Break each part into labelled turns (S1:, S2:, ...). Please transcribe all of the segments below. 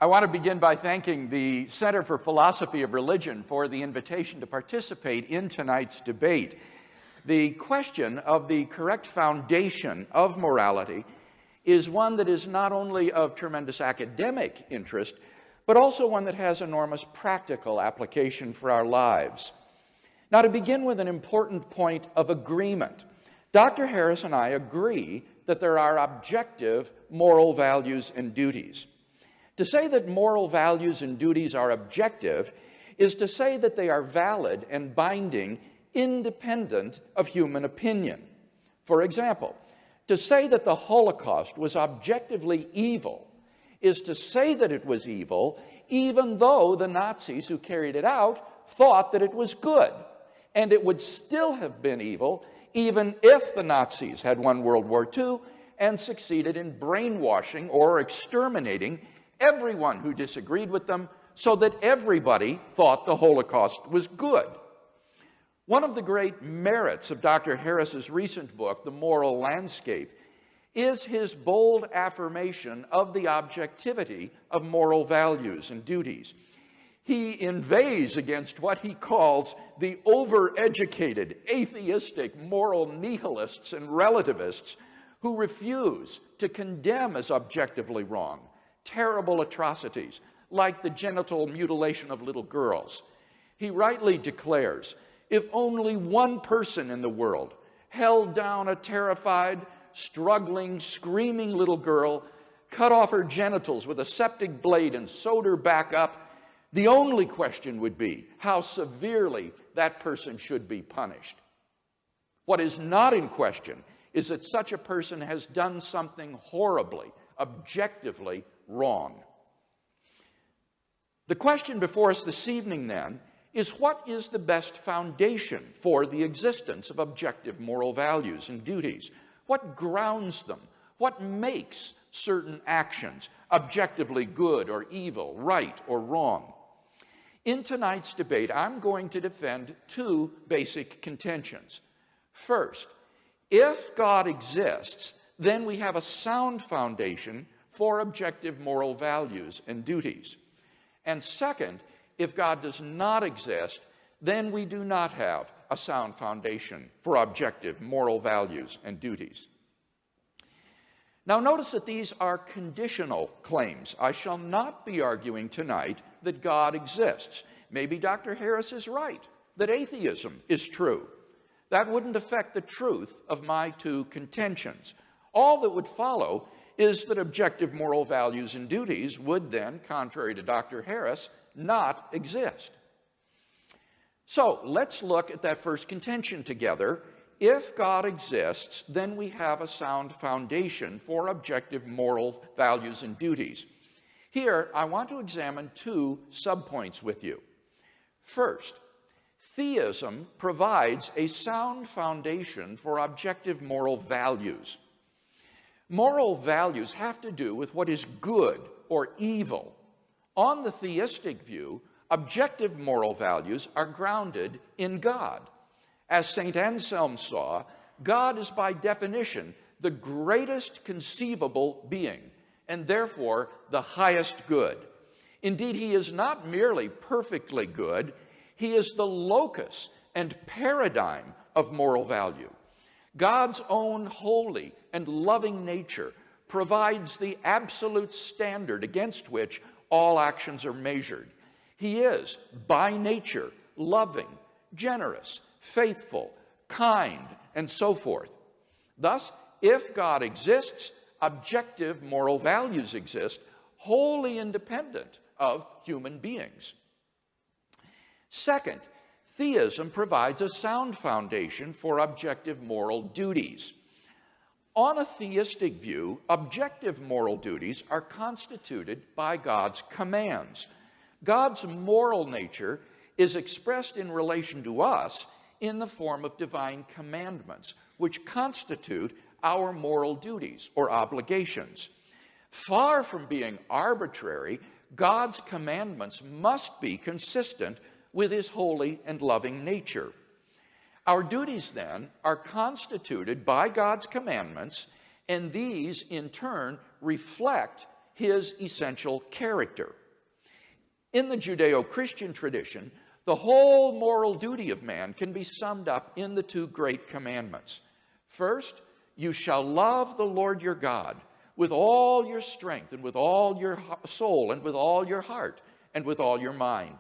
S1: I want to begin by thanking the Center for Philosophy of Religion for the invitation to participate in tonight's debate. The question of the correct foundation of morality is one that is not only of tremendous academic interest, but also one that has enormous practical application for our lives. Now, to begin with an important point of agreement, Dr. Haaris and I agree that there are objective moral values and duties. To say that moral values and duties are objective is to say that they are valid and binding independent of human opinion. For example, to say that the Holocaust was objectively evil is to say that it was evil even though the Nazis who carried it out thought that it was good. And it would still have been evil even if the Nazis had won World War II and succeeded in brainwashing or exterminating everyone who disagreed with them so that everybody thought the Holocaust was good. One of the great merits of Dr. Haaris's recent book, The Moral Landscape, is his bold affirmation of the objectivity of moral values and duties. He inveighs against what he calls the overeducated, atheistic, moral nihilists and relativists who refuse to condemn as objectively wrong terrible atrocities like the genital mutilation of little girls. He rightly declares, if only one person in the world held down a terrified, struggling, screaming little girl, cut off her genitals with a septic blade and sewed her back up, the only question would be how severely that person should be punished. What is not in question is that such a person has done something horribly, objectively wrong. The question before us this evening, then, is what is the best foundation for the existence of objective moral values and duties? What grounds them? What makes certain actions objectively good or evil, right or wrong? In tonight's debate, I'm going to defend two basic contentions. First, if God exists, then we have a sound foundation for objective moral values and duties. And second, if God does not exist, then we do not have a sound foundation for objective moral values and duties. Now notice that these are conditional claims. I shall not be arguing tonight that God exists. Maybe Dr. Haaris is right, that atheism is true. That wouldn't affect the truth of my two contentions. All that would follow is that objective moral values and duties would then, contrary to Dr. Haaris, not exist. So let's look at that first contention together. If God exists, then we have a sound foundation for objective moral values and duties. Here, I want to examine two subpoints with you. First, theism provides a sound foundation for objective moral values. Moral values have to do with what is good or evil. On the theistic view, objective moral values are grounded in God. As St. Anselm saw, God is by definition the greatest conceivable being, and therefore the highest good. Indeed, he is not merely perfectly good, he is the locus and paradigm of moral value. God's own holy and loving nature provides the absolute standard against which all actions are measured. He is, by nature, loving, generous, faithful, kind, and so forth. Thus, if God exists, objective moral values exist, wholly independent of human beings. Second, theism provides a sound foundation for objective moral duties. On a theistic view, objective moral duties are constituted by God's commands. God's moral nature is expressed in relation to us in the form of divine commandments, which constitute our moral duties or obligations. Far from being arbitrary, God's commandments must be consistent with his holy and loving nature. Our duties, then, are constituted by God's commandments, and these, in turn, reflect his essential character. In the Judeo-Christian tradition, the whole moral duty of man can be summed up in the two great commandments. First, you shall love the Lord your God with all your strength and with all your soul and with all your heart and with all your mind.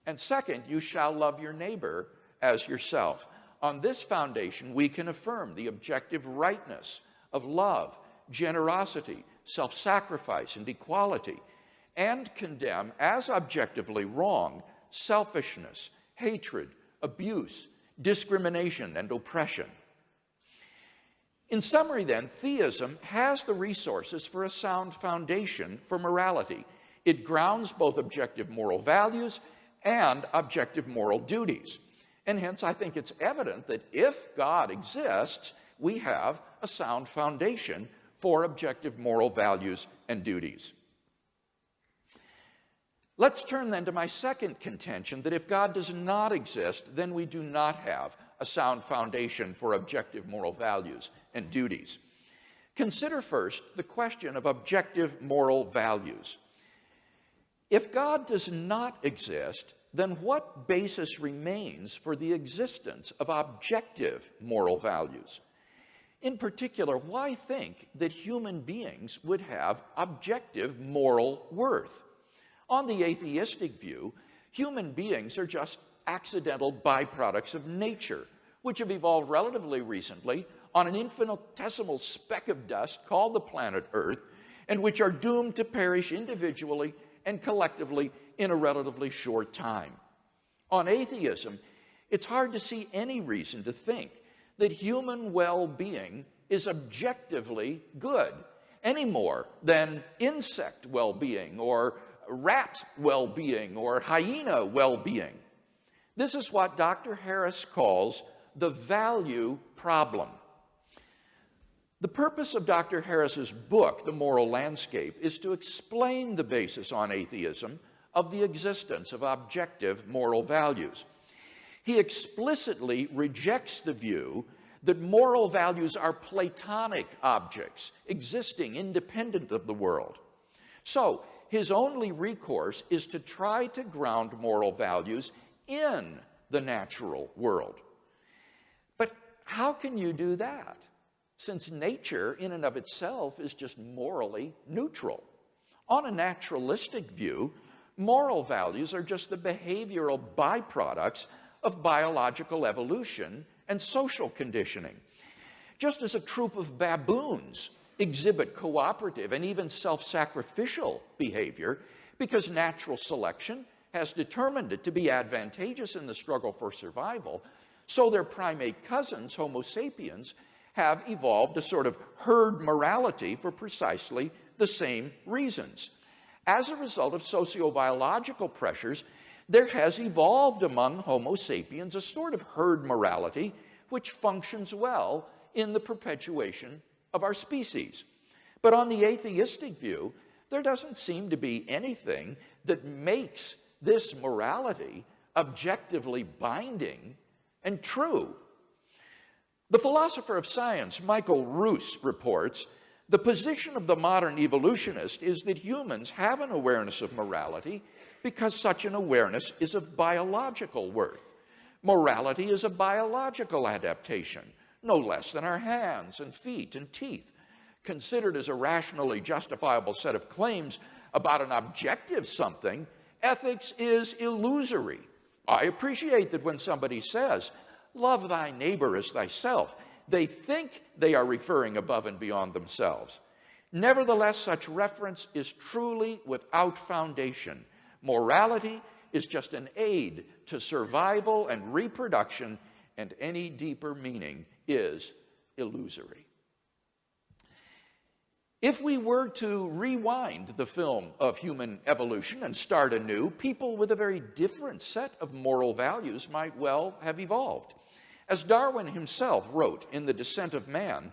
S1: And second, you shall love your neighbor as yourself. On this foundation, we can affirm the objective rightness of love, generosity, self-sacrifice, and equality, and condemn as objectively wrong selfishness, hatred, abuse, discrimination, and oppression. In summary, then, theism has the resources for a sound foundation for morality. It grounds both objective moral values and objective moral duties. And hence, I think it's evident that if God exists, we have a sound foundation for objective moral values and duties. Let's turn then to my second contention, that if God does not exist, then we do not have a sound foundation for objective moral values and duties. Consider first the question of objective moral values. If God does not exist, then what basis remains for the existence of objective moral values? In particular, why think that human beings would have objective moral worth? On the atheistic view, human beings are just accidental byproducts of nature, which have evolved relatively recently on an infinitesimal speck of dust called the planet Earth, and which are doomed to perish individually and collectively in a relatively short time. On atheism, it's hard to see any reason to think that human well-being is objectively good, any more than insect well-being or rat well-being or hyena well-being. This is what Dr. Haaris calls the value problem. The purpose of Dr. Haaris's book, The Moral Landscape, is to explain the basis on atheism of the existence of objective moral values. He explicitly rejects the view that moral values are Platonic objects existing independent of the world. So, his only recourse is to try to ground moral values in the natural world. But how can you do that, since nature in and of itself is just morally neutral? On a naturalistic view, moral values are just the behavioral byproducts of biological evolution and social conditioning. Just as a troop of baboons exhibit cooperative and even self-sacrificial behavior because natural selection has determined it to be advantageous in the struggle for survival, so their primate cousins, Homo sapiens, have evolved a sort of herd morality for precisely the same reasons. As a result of sociobiological pressures, there has evolved among Homo sapiens a sort of herd morality which functions well in the perpetuation of our species. But on the atheistic view, there doesn't seem to be anything that makes this morality objectively binding and true. The philosopher of science, Michael Ruse, reports, the position of the modern evolutionist is that humans have an awareness of morality because such an awareness is of biological worth. Morality is a biological adaptation, no less than our hands and feet and teeth. Considered as a rationally justifiable set of claims about an objective something, ethics is illusory. I appreciate that when somebody says, love thy neighbor as thyself, they think they are referring above and beyond themselves. Nevertheless, such reference is truly without foundation. Morality is just an aid to survival and reproduction, and any deeper meaning is illusory. If we were to rewind the film of human evolution and start anew, people with a very different set of moral values might well have evolved. As Darwin himself wrote in The Descent of Man,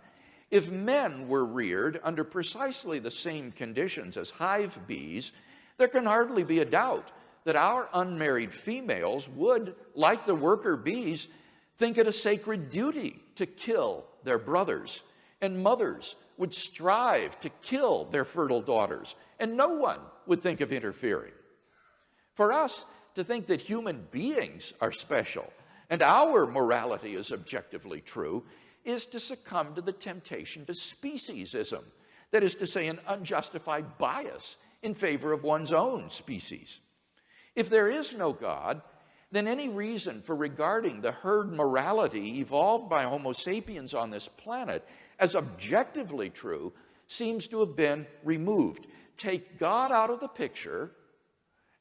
S1: if men were reared under precisely the same conditions as hive bees, there can hardly be a doubt that our unmarried females would, like the worker bees, think it a sacred duty to kill their brothers, and mothers would strive to kill their fertile daughters, and no one would think of interfering. For us to think that human beings are special and our morality is objectively true is to succumb to the temptation to speciesism, that is to say, an unjustified bias in favor of one's own species. If there is no God, then any reason for regarding the herd morality evolved by Homo sapiens on this planet as objectively true seems to have been removed. Take God out of the picture,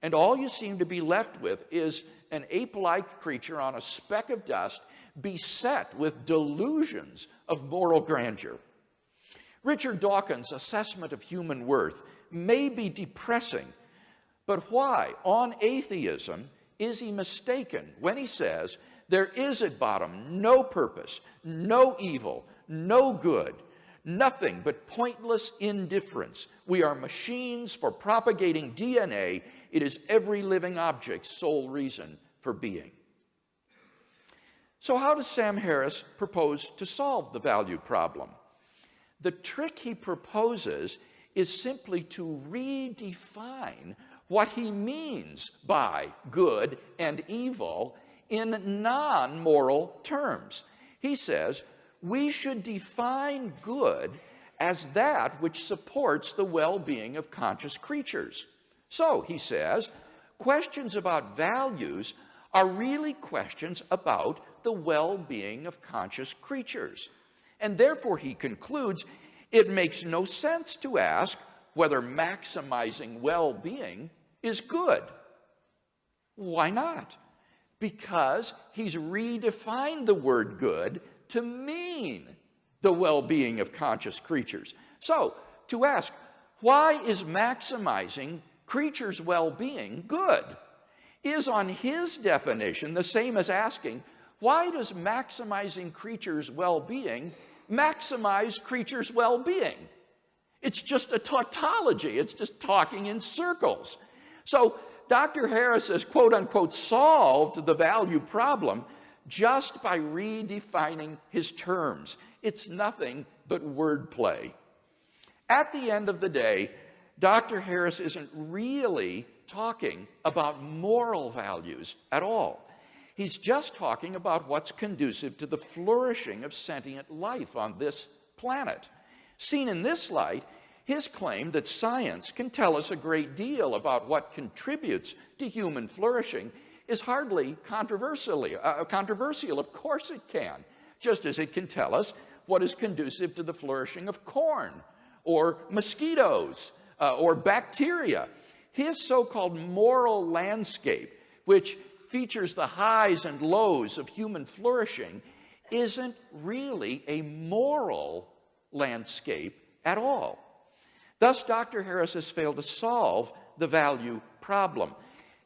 S1: and all you seem to be left with is an ape-like creature on a speck of dust beset with delusions of moral grandeur. Richard Dawkins' assessment of human worth may be depressing, but why, on atheism, is he mistaken when he says there is at bottom no purpose, no evil, no good, nothing but pointless indifference? We are machines for propagating DNA. It is every living object's sole reason for being. So how does Sam Harris propose to solve the value problem? The trick he proposes is simply to redefine what he means by good and evil in non-moral terms. He says we should define good as that which supports the well-being of conscious creatures. So, he says, questions about values are really questions about the well-being of conscious creatures. And therefore, he concludes, it makes no sense to ask whether maximizing well-being is good. Why not? Because he's redefined the word good to mean the well-being of conscious creatures. So, to ask, why is maximizing creatures' well-being good, is on his definition the same as asking, why does maximizing creatures' well-being maximize creatures' well-being? It's just a tautology. It's just talking in circles. So Dr. Harris has, quote-unquote, solved the value problem just by redefining his terms. It's nothing but wordplay. At the end of the day, Dr. Harris isn't really talking about moral values at all. He's just talking about what's conducive to the flourishing of sentient life on this planet. Seen in this light, his claim that science can tell us a great deal about what contributes to human flourishing is hardly controversial. Of course it can, just as it can tell us what is conducive to the flourishing of corn or mosquitoes or bacteria. His so-called moral landscape, which features the highs and lows of human flourishing, isn't really a moral landscape at all. Thus, Dr. Harris has failed to solve the value problem.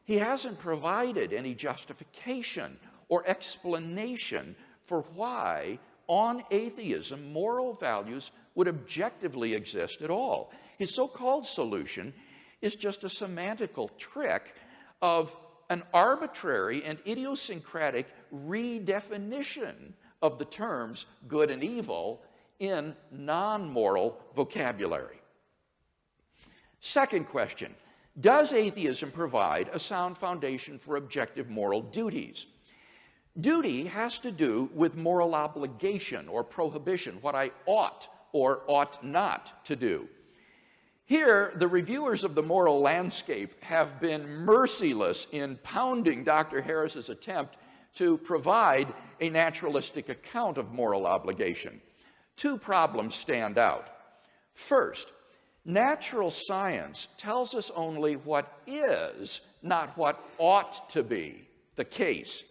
S1: He hasn't provided any justification or explanation for why, on atheism, moral values would objectively exist at all. His so-called solution is just a semantical trick of an arbitrary and idiosyncratic redefinition of the terms good and evil in non-moral vocabulary. Second question, does atheism provide a sound foundation for objective moral duties? Duty has to do with moral obligation or prohibition, what I ought or ought not to do. Here, the reviewers of the moral landscape have been merciless in pounding Dr. Harris's attempt to provide a naturalistic account of moral obligation. Two problems stand out. First, natural science tells us only what is, not what ought to be the case.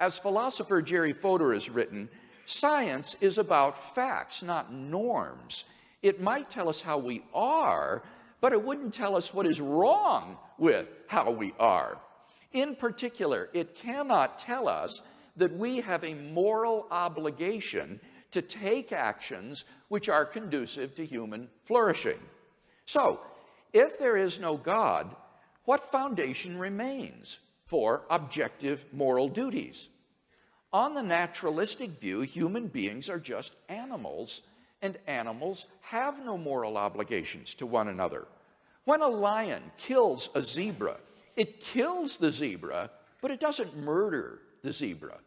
S1: As philosopher Jerry Fodor has written, science is about facts, not norms. It might tell us how we are, but it wouldn't tell us what is wrong with how we are. In particular, it cannot tell us that we have a moral obligation to take actions which are conducive to human flourishing. So, if there is no God, what foundation remains for objective moral duties? On the naturalistic view, human beings are just animals and animals have no moral obligations to one another. When a lion kills a zebra, it kills the zebra, but it doesn't murder the zebra.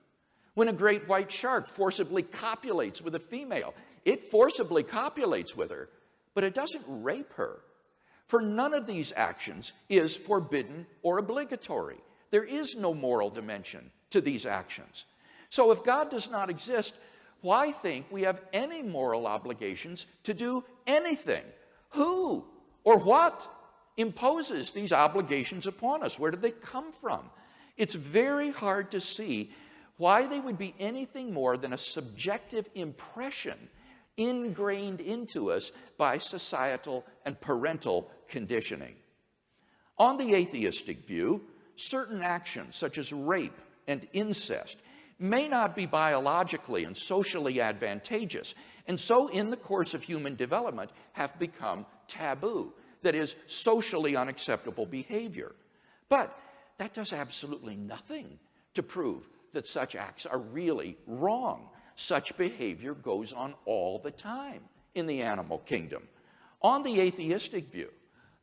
S1: When a great white shark forcibly copulates with a female, it forcibly copulates with her, but it doesn't rape her. For none of these actions is forbidden or obligatory. There is no moral dimension to these actions. So if God does not exist, why think we have any moral obligations to do anything? Who or what imposes these obligations upon us? Where do they come from? It's very hard to see why they would be anything more than a subjective impression ingrained into us by societal and parental conditioning. On the atheistic view, certain actions such as rape and incest may not be biologically and socially advantageous, and so in the course of human development have become taboo, that is, socially unacceptable behavior. But that does absolutely nothing to prove that such acts are really wrong. Such behavior goes on all the time in the animal kingdom. On the atheistic view,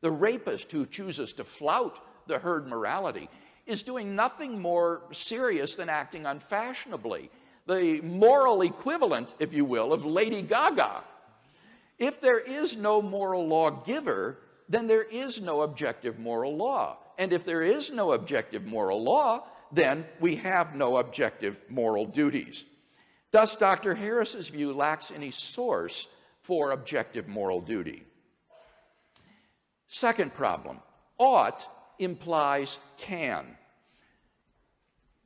S1: the rapist who chooses to flout the herd morality is doing nothing more serious than acting unfashionably, the moral equivalent, if you will, of Lady Gaga. If there is no moral lawgiver, then there is no objective moral law. And if there is no objective moral law, then we have no objective moral duties. Thus, Dr. Harris's view lacks any source for objective moral duty. Second problem, ought implies can.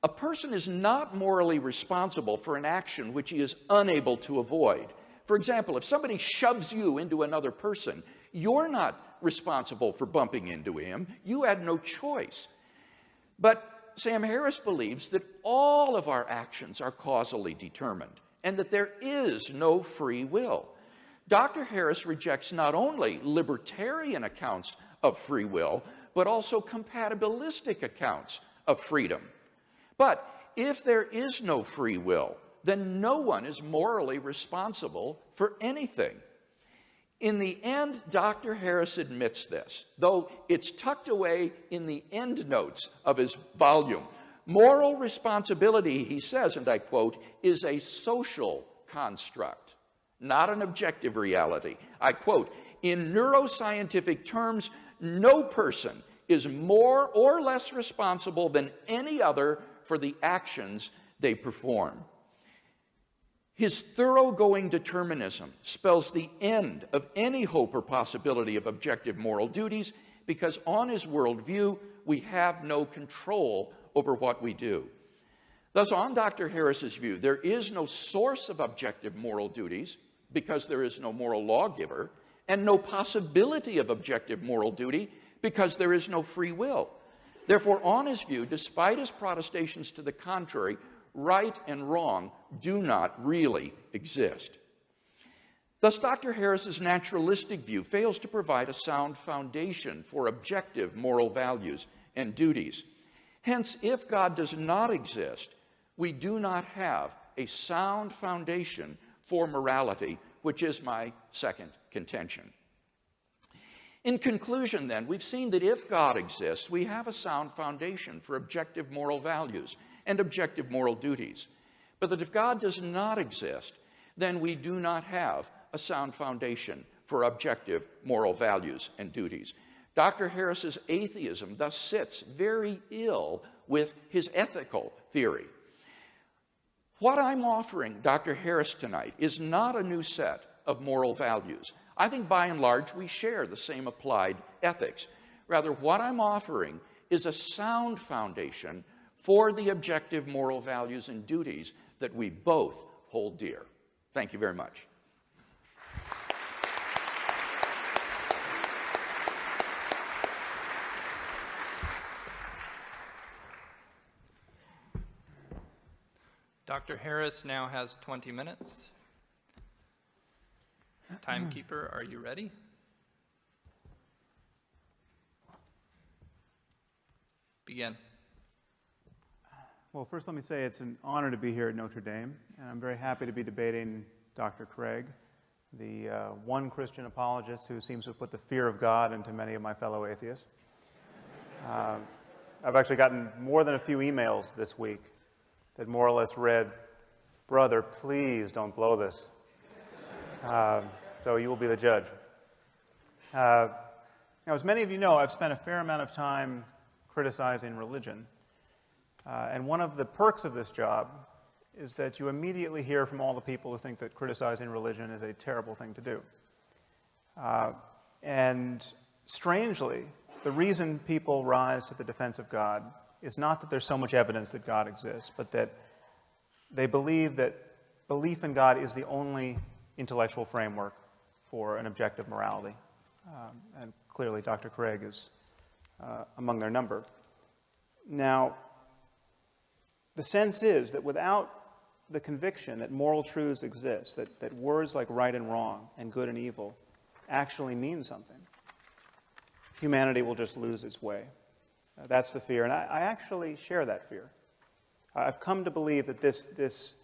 S1: A person is not morally responsible for an action which he is unable to avoid. For example, if somebody shoves you into another person, you're not responsible for bumping into him. You had no choice. But Sam Harris believes that all of our actions are causally determined and that there is no free will. Dr. Harris rejects not only libertarian accounts of free will, but also compatibilistic accounts of freedom. But if there is no free will, then no one is morally responsible for anything. In the end, Dr. Harris admits this, though it's tucked away in the endnotes of his volume. Moral responsibility, he says, and I quote, is a social construct, not an objective reality. I quote, in neuroscientific terms, no person is more or less responsible than any other for the actions they perform. His thoroughgoing determinism spells the end of any hope or possibility of objective moral duties because on his worldview, we have no control over what we do. Thus, on Dr. Harris's view, there is no source of objective moral duties because there is no moral lawgiver, and no possibility of objective moral duty because there is no free will. Therefore, on his view, despite his protestations to the contrary, right and wrong do not really exist. Thus, Dr. Harris's naturalistic view fails to provide a sound foundation for objective moral values and duties. Hence, if God does not exist, we do not have a sound foundation for morality, which is my second contention. In conclusion, then, we've seen that if God exists, we have a sound foundation for objective moral values and objective moral duties. But that if God does not exist, then we do not have a sound foundation for objective moral values and duties. Dr. Harris's atheism thus sits very ill with his ethical theory. What I'm offering Dr. Harris tonight is not a new set of moral values. I think by and large we share the same applied ethics. Rather, what I'm offering is a sound foundation for the objective moral values and duties that we both hold dear. Thank you very much.
S2: Dr. Harris now has 20 minutes. Timekeeper, are you ready? Begin.
S3: Well, first let me say it's an honor to be here at Notre Dame, and I'm very happy to be debating Dr. Craig. the one Christian apologist who seems to have put the fear of God into many of my fellow atheists. I've actually gotten more than a few emails this week that more or less read, "Brother, please don't blow this." So you will be the judge. Now, as many of you know, I've spent a fair amount of time criticizing religion. And one of the perks of this job is that you immediately hear from all the people who think that criticizing religion is a terrible thing to do. And strangely, the reason people rise to the defense of God is not that there's so much evidence that God exists, but that they believe that belief in God is the only intellectual framework for an objective morality. And clearly, Dr. Craig is among their number. Now, the sense is that without the conviction that moral truths exist, that words like right and wrong and good and evil actually mean something, humanity will just lose its way. That's the fear, and I actually share that fear. I've come to believe that this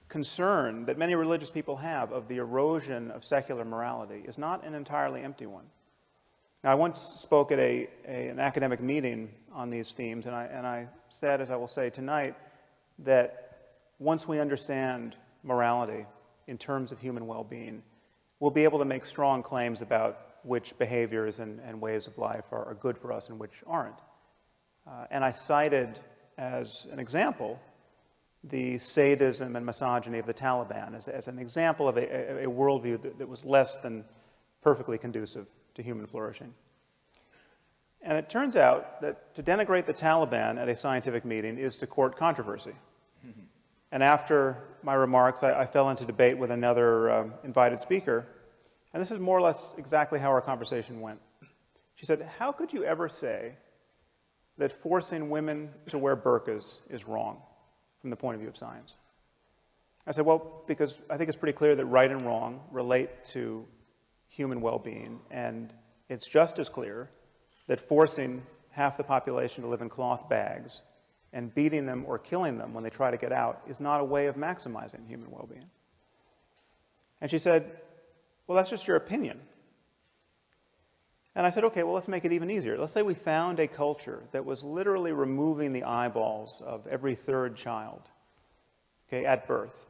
S3: concern that many religious people have of the erosion of secular morality is not an entirely empty one. Now, I once spoke at an academic meeting on these themes, and I said, as I will say tonight, that once we understand morality in terms of human well-being, we'll be able to make strong claims about which behaviors and ways of life are good for us and which aren't. And I cited as an example the sadism and misogyny of the Taliban as an example of a worldview that was less than perfectly conducive to human flourishing. And it turns out that to denigrate the Taliban at a scientific meeting is to court controversy. Mm-hmm. And after my remarks, I fell into debate with another invited speaker, and this is more or less exactly how our conversation went. She said, "How could you ever say that forcing women to wear burqas is wrong from the point of view of science?" I said, well, because I think it's pretty clear that right and wrong relate to human well-being, and it's just as clear that forcing half the population to live in cloth bags and beating them or killing them when they try to get out is not a way of maximizing human well-being. And she said, well, that's just your opinion. And I said, okay, well, let's make it even easier. Let's say we found a culture that was literally removing the eyeballs of every third child, okay, at birth.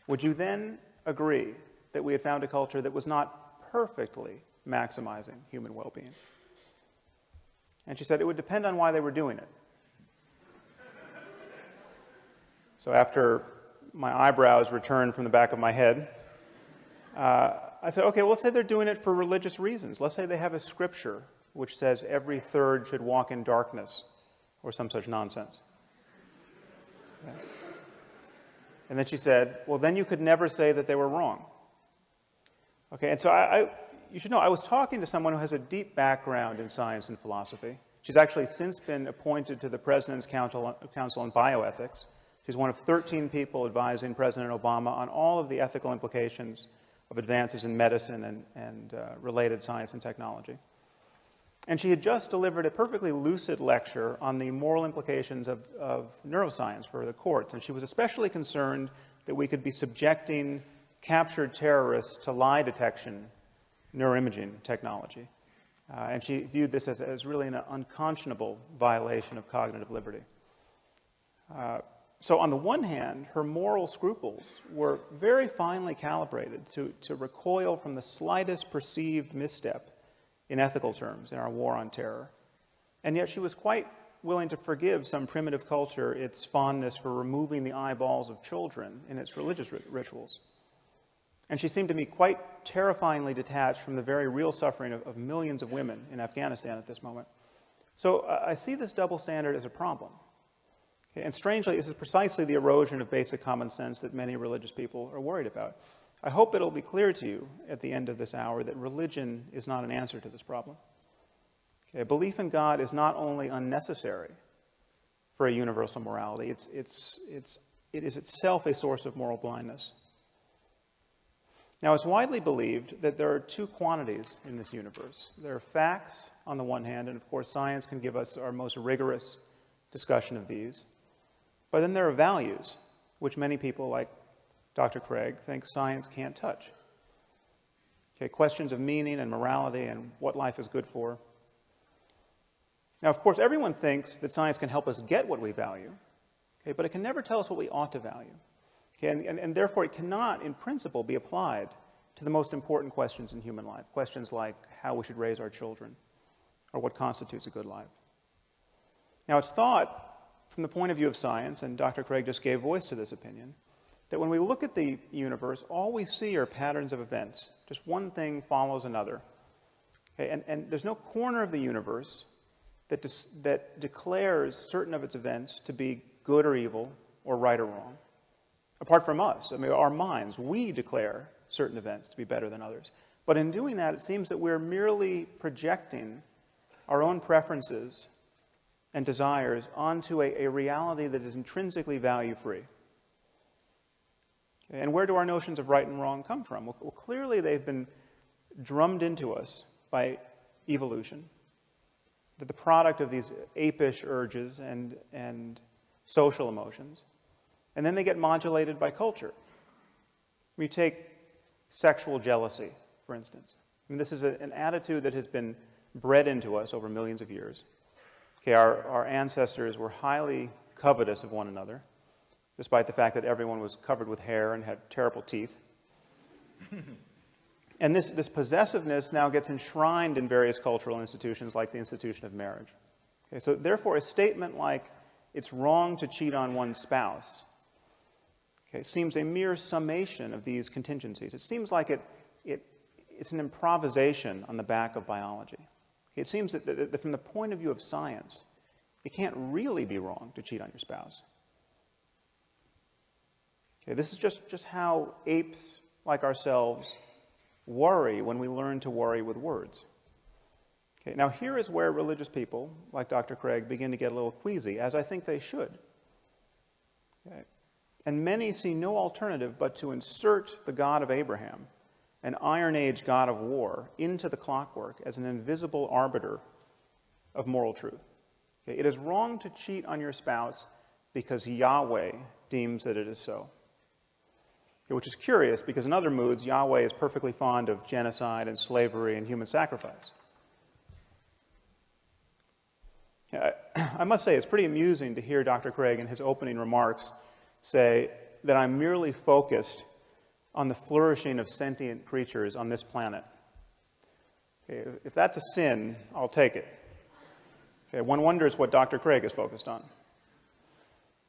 S3: Would you then agree that we had found a culture that was not perfectly maximizing human well-being? And she said it would depend on why they were doing it. So after my eyebrows returned from the back of my head, I said, okay, well, let's say they're doing it for religious reasons. Let's say they have a scripture which says every third should walk in darkness, or some such nonsense. Okay. And then she said, well, then you could never say that they were wrong. Okay, and so you should know, I was talking to someone who has a deep background in science and philosophy. She's actually since been appointed to the President's Council on Bioethics. She's one of 13 people advising President Obama on all of the ethical implications of advances in medicine and related science and technology. And she had just delivered a perfectly lucid lecture on the moral implications of neuroscience for the courts. And she was especially concerned that we could be subjecting captured terrorists to lie detection neuroimaging technology. And she viewed this as really an unconscionable violation of cognitive liberty. So on the one hand, her moral scruples were very finely calibrated to recoil from the slightest perceived misstep in ethical terms in our war on terror. And yet she was quite willing to forgive some primitive culture its fondness for removing the eyeballs of children in its religious rituals. And she seemed to me quite terrifyingly detached from the very real suffering of millions of women in Afghanistan at this moment. So I see this double standard as a problem. Okay? And strangely, this is precisely the erosion of basic common sense that many religious people are worried about. I hope it'll be clear to you at the end of this hour that religion is not an answer to this problem. Okay? Belief in God is not only unnecessary for a universal morality, it is itself a source of moral blindness. Now, it's widely believed that there are two quantities in this universe. There are facts on the one hand, and of course science can give us our most rigorous discussion of these. But then there are values, which many people like Dr. Craig think science can't touch. Okay, questions of meaning and morality and what life is good for. Now, of course, everyone thinks that science can help us get what we value, okay, but it can never tell us what we ought to value. Okay, and therefore, it cannot, in principle, be applied to the most important questions in human life, questions like how we should raise our children or what constitutes a good life. Now, it's thought, from the point of view of science, and Dr. Craig just gave voice to this opinion, that when we look at the universe, all we see are patterns of events. Just one thing follows another. Okay, and there's no corner of the universe that declares certain of its events to be good or evil or right or wrong. Apart from us, I mean, our minds, we declare certain events to be better than others. But in doing that, it seems that we're merely projecting our own preferences and desires onto a reality that is intrinsically value-free. And where do our notions of right and wrong come from? Well, clearly they've been drummed into us by evolution, that the product of these apish urges and social emotions, and then they get modulated by culture. We take sexual jealousy, for instance. I mean, this is an attitude that has been bred into us over millions of years. Okay, our ancestors were highly covetous of one another, despite the fact that everyone was covered with hair and had terrible teeth. And this possessiveness now gets enshrined in various cultural institutions like the institution of marriage. Okay, so therefore, a statement like, it's wrong to cheat on one's spouse, okay, seems a mere summation of these contingencies. It seems like it's an improvisation on the back of biology. It seems that from the point of view of science, it can't really be wrong to cheat on your spouse. Okay, this is just how apes like ourselves worry when we learn to worry with words. Okay, now here is where religious people, like Dr. Craig, begin to get a little queasy, as I think they should. Okay. And many see no alternative but to insert the God of Abraham, an Iron Age God of war, into the clockwork as an invisible arbiter of moral truth. Okay, it is wrong to cheat on your spouse because Yahweh deems that it is so. Okay, which is curious, because in other moods, Yahweh is perfectly fond of genocide and slavery and human sacrifice. I must say, it's pretty amusing to hear Dr. Craig in his opening remarks say that I'm merely focused on the flourishing of sentient creatures on this planet. Okay, if that's a sin, I'll take it. Okay, one wonders what Dr. Craig is focused on.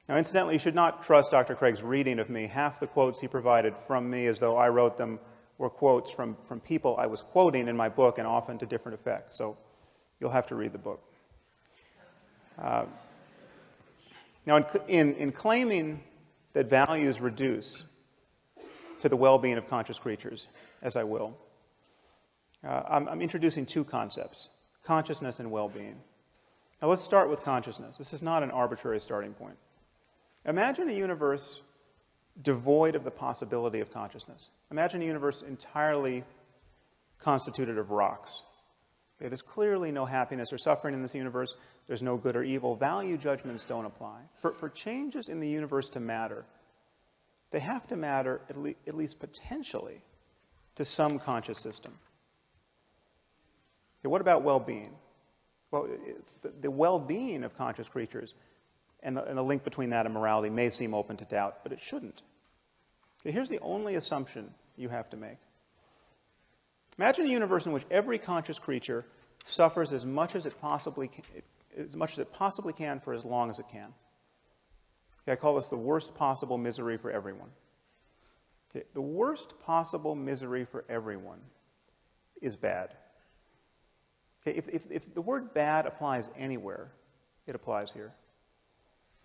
S3: Now, incidentally, you should not trust Dr. Craig's reading of me. Half the quotes he provided from me, as though I wrote them, were quotes from people I was quoting in my book, and often to different effects. So you'll have to read the book. Now, in claiming that values reduce to the well-being of conscious creatures, as I will, I'm introducing two concepts, consciousness and well-being. Now, let's start with consciousness. This is not an arbitrary starting point. Imagine a universe devoid of the possibility of consciousness. Imagine a universe entirely constituted of rocks. Okay, there's clearly no happiness or suffering in this universe. There's no good or evil. Value judgments don't apply. For changes in the universe to matter, they have to matter, at least potentially, to some conscious system. Okay, what about well-being? Well, the well-being of conscious creatures and the link between that and morality may seem open to doubt, but it shouldn't. Okay, here's the only assumption you have to make. Imagine a universe in which every conscious creature suffers as much as it possibly can for as long as it can. Okay, I call this the worst possible misery for everyone. Okay, the worst possible misery for everyone is bad. Okay, if the word bad applies anywhere, it applies here.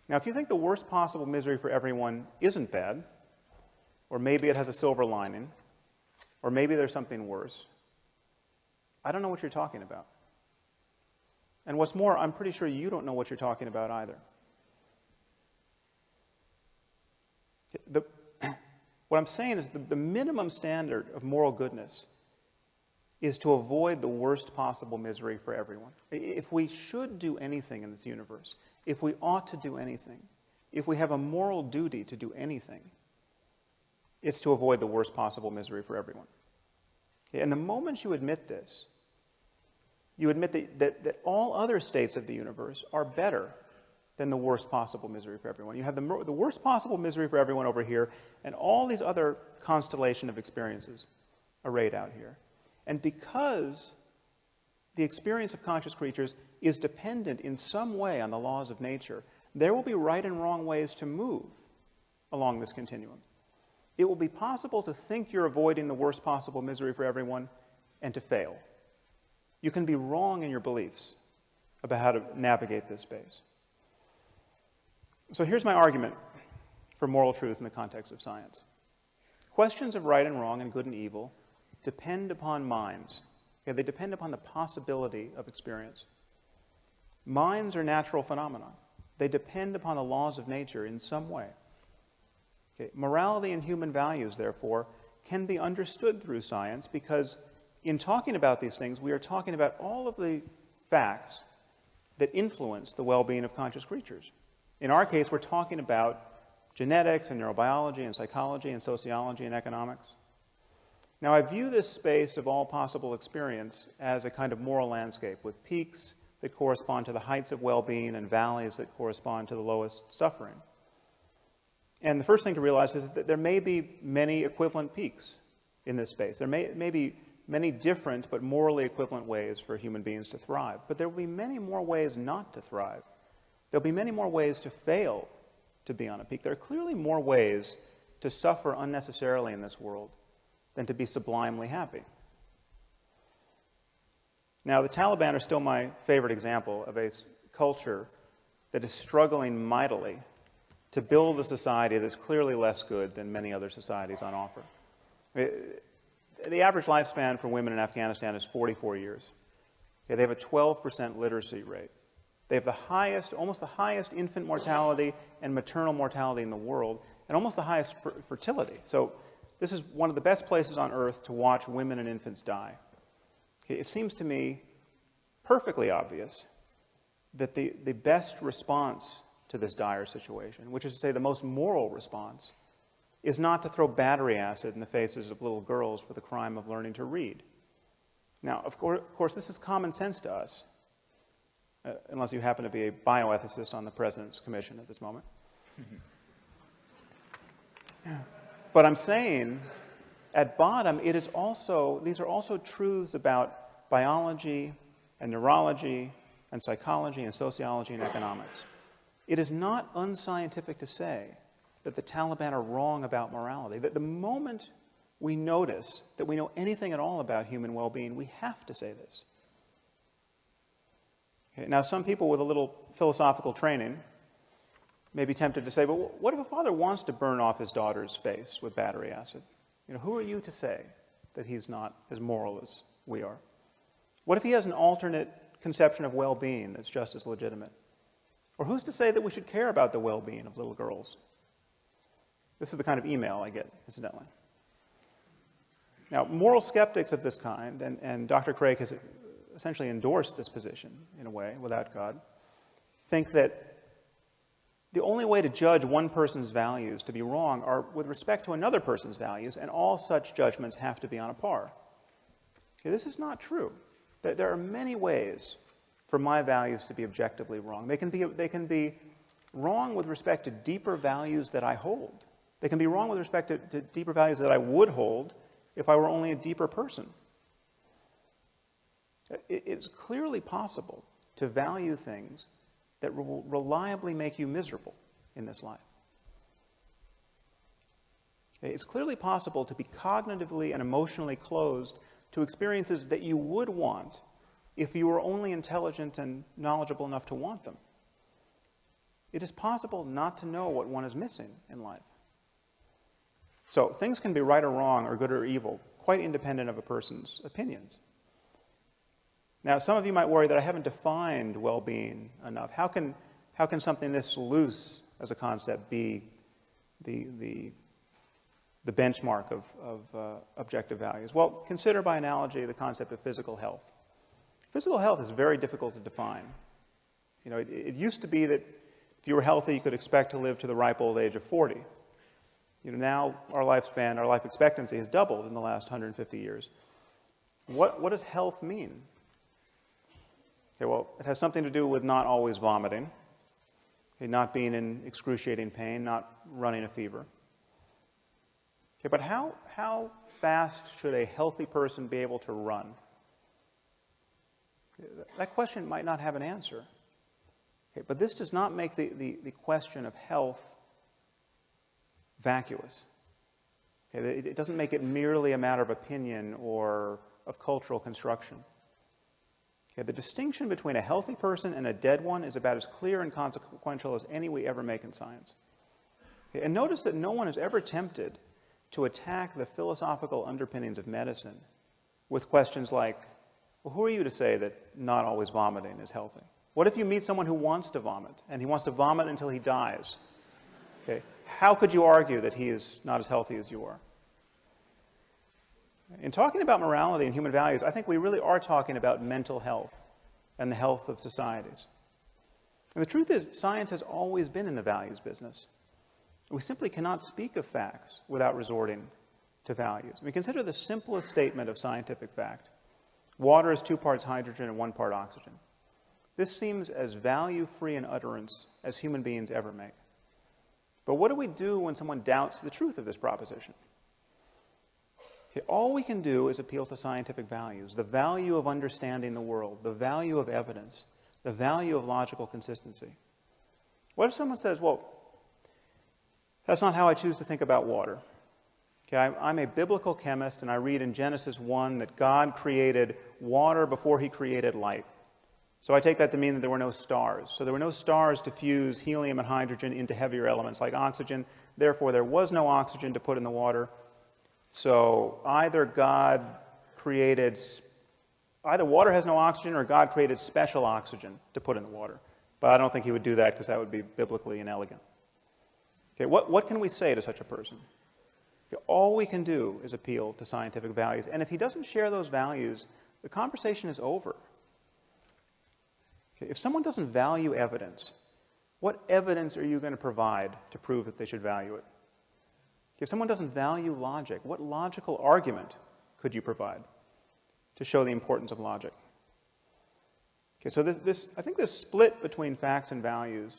S3: Now, if you think the worst possible misery for everyone isn't bad, or maybe it has a silver lining, or maybe there's something worse, I don't know what you're talking about. And what's more, I'm pretty sure you don't know what you're talking about either. What I'm saying is the minimum standard of moral goodness is to avoid the worst possible misery for everyone. If we should do anything in this universe, if we ought to do anything, if we have a moral duty to do anything, it's to avoid the worst possible misery for everyone. Okay, and the moment you admit this, you admit that all other states of the universe are better than the worst possible misery for everyone. You have the worst possible misery for everyone over here, and all these other constellation of experiences arrayed out here. And because the experience of conscious creatures is dependent in some way on the laws of nature, there will be right and wrong ways to move along this continuum. It will be possible to think you're avoiding the worst possible misery for everyone and to fail. You can be wrong in your beliefs about how to navigate this space. So here's my argument for moral truth in the context of science. Questions of right and wrong and good and evil depend upon minds. Okay, they depend upon the possibility of experience. Minds are natural phenomena. They depend upon the laws of nature in some way. Okay, morality and human values, therefore, can be understood through science because in talking about these things, we are talking about all of the facts that influence the well-being of conscious creatures. In our case, we're talking about genetics and neurobiology and psychology and sociology and economics. Now, I view this space of all possible experience as a kind of moral landscape with peaks that correspond to the heights of well-being and valleys that correspond to the lowest suffering. And the first thing to realize is that there may be many equivalent peaks in this space. There may be many different but morally equivalent ways for human beings to thrive. But there will be many more ways not to thrive. There'll be many more ways to fail to be on a peak. There are clearly more ways to suffer unnecessarily in this world than to be sublimely happy. Now, the Taliban are still my favorite example of a culture that is struggling mightily to build a society that's clearly less good than many other societies on offer. The average lifespan for women in Afghanistan is 44 years. Okay, they have a 12% literacy rate. They have the highest, almost the highest infant mortality and maternal mortality in the world, and almost the highest fertility. So this is one of the best places on earth to watch women and infants die. Okay, it seems to me perfectly obvious that the best response to this dire situation, which is to say the most moral response, is not to throw battery acid in the faces of little girls for the crime of learning to read. Now, of course, this is common sense to us, unless you happen to be a bioethicist on the President's Commission at this moment. But I'm saying, at bottom, these are also truths about biology and neurology and psychology and sociology and economics. It is not unscientific to say that the Taliban are wrong about morality, that the moment we notice that we know anything at all about human well-being, we have to say this. Okay, now, some people with a little philosophical training may be tempted to say, but what if a father wants to burn off his daughter's face with battery acid? You know, who are you to say that he's not as moral as we are? What if he has an alternate conception of well-being that's just as legitimate? Or who's to say that we should care about the well-being of little girls? This is the kind of email I get, incidentally. Now, moral skeptics of this kind, and Dr. Craig has essentially endorsed this position, in a way, without God, think that the only way to judge one person's values to be wrong are with respect to another person's values, and all such judgments have to be on a par. Okay, this is not true. There are many ways for my values to be objectively wrong. They can be wrong with respect to deeper values that I hold. They can be wrong with respect to deeper values that I would hold if I were only a deeper person. It's clearly possible to value things that will reliably make you miserable in this life. It's clearly possible to be cognitively and emotionally closed to experiences that you would want if you were only intelligent and knowledgeable enough to want them. It is possible not to know what one is missing in life. So things can be right or wrong or good or evil, quite independent of a person's opinions. Now, some of you might worry that I haven't defined well-being enough. How can something this loose as a concept be the benchmark of objective values? Well, consider by analogy the concept of physical health. Physical health is very difficult to define. You know, it used to be that if you were healthy, you could expect to live to the ripe old age of 40. You know, now our life expectancy has doubled in the last 150 years. What does health mean? Okay, well, it has something to do with not always vomiting, okay, not being in excruciating pain, not running a fever. Okay, but how fast should a healthy person be able to run? Okay, that question might not have an answer. Okay, but this does not make the question of health vacuous. Okay, it doesn't make it merely a matter of opinion or of cultural construction. Okay, the distinction between a healthy person and a dead one is about as clear and consequential as any we ever make in science. Okay, and notice that no one is ever tempted to attack the philosophical underpinnings of medicine with questions like, well, who are you to say that not always vomiting is healthy? What if you meet someone who wants to vomit, and he wants to vomit until he dies? Okay, how could you argue that he is not as healthy as you are? In talking about morality and human values, I think we really are talking about mental health and the health of societies. And the truth is, science has always been in the values business. We simply cannot speak of facts without resorting to values. I mean, consider the simplest statement of scientific fact. Water is 2 parts hydrogen and 1 part oxygen. This seems as value-free an utterance as human beings ever make. But what do we do when someone doubts the truth of this proposition? Okay, all we can do is appeal to scientific values, the value of understanding the world, the value of evidence, the value of logical consistency. What if someone says, well, that's not how I choose to think about water. Okay, I'm a biblical chemist, and I read in Genesis 1 that God created water before he created light. So I take that to mean that there were no stars. So there were no stars to fuse helium and hydrogen into heavier elements like oxygen. Therefore, there was no oxygen to put in the water. So either water has no oxygen, or God created special oxygen to put in the water. But I don't think he would do that, because that would be biblically inelegant. Okay, what can we say to such a person? Okay, all we can do is appeal to scientific values. And if he doesn't share those values, the conversation is over. Okay, if someone doesn't value evidence, what evidence are you going to provide to prove that they should value it? If someone doesn't value logic, what logical argument could you provide to show the importance of logic? Okay, so I think this split between facts and values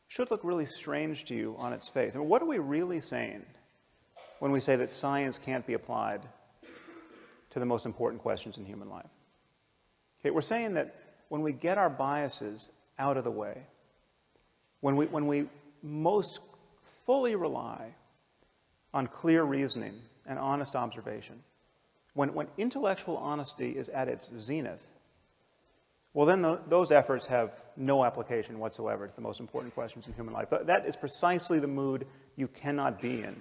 S3: should look really strange to you on its face. I mean, what are we really saying when we say that science can't be applied to the most important questions in human life? Okay, we're saying that when we get our biases out of the way, when we most fully rely on clear reasoning and honest observation, when intellectual honesty is at its zenith, well, then those efforts have no application whatsoever to the most important questions in human life. That is precisely the mood you cannot be in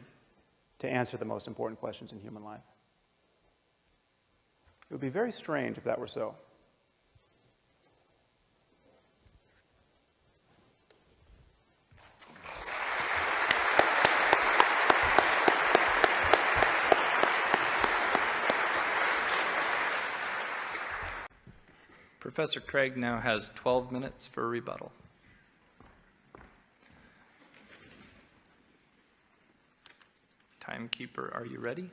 S3: to answer the most important questions in human life. It would be very strange if that were so.
S2: Professor Craig now has 12 minutes for a rebuttal. Timekeeper, are you ready?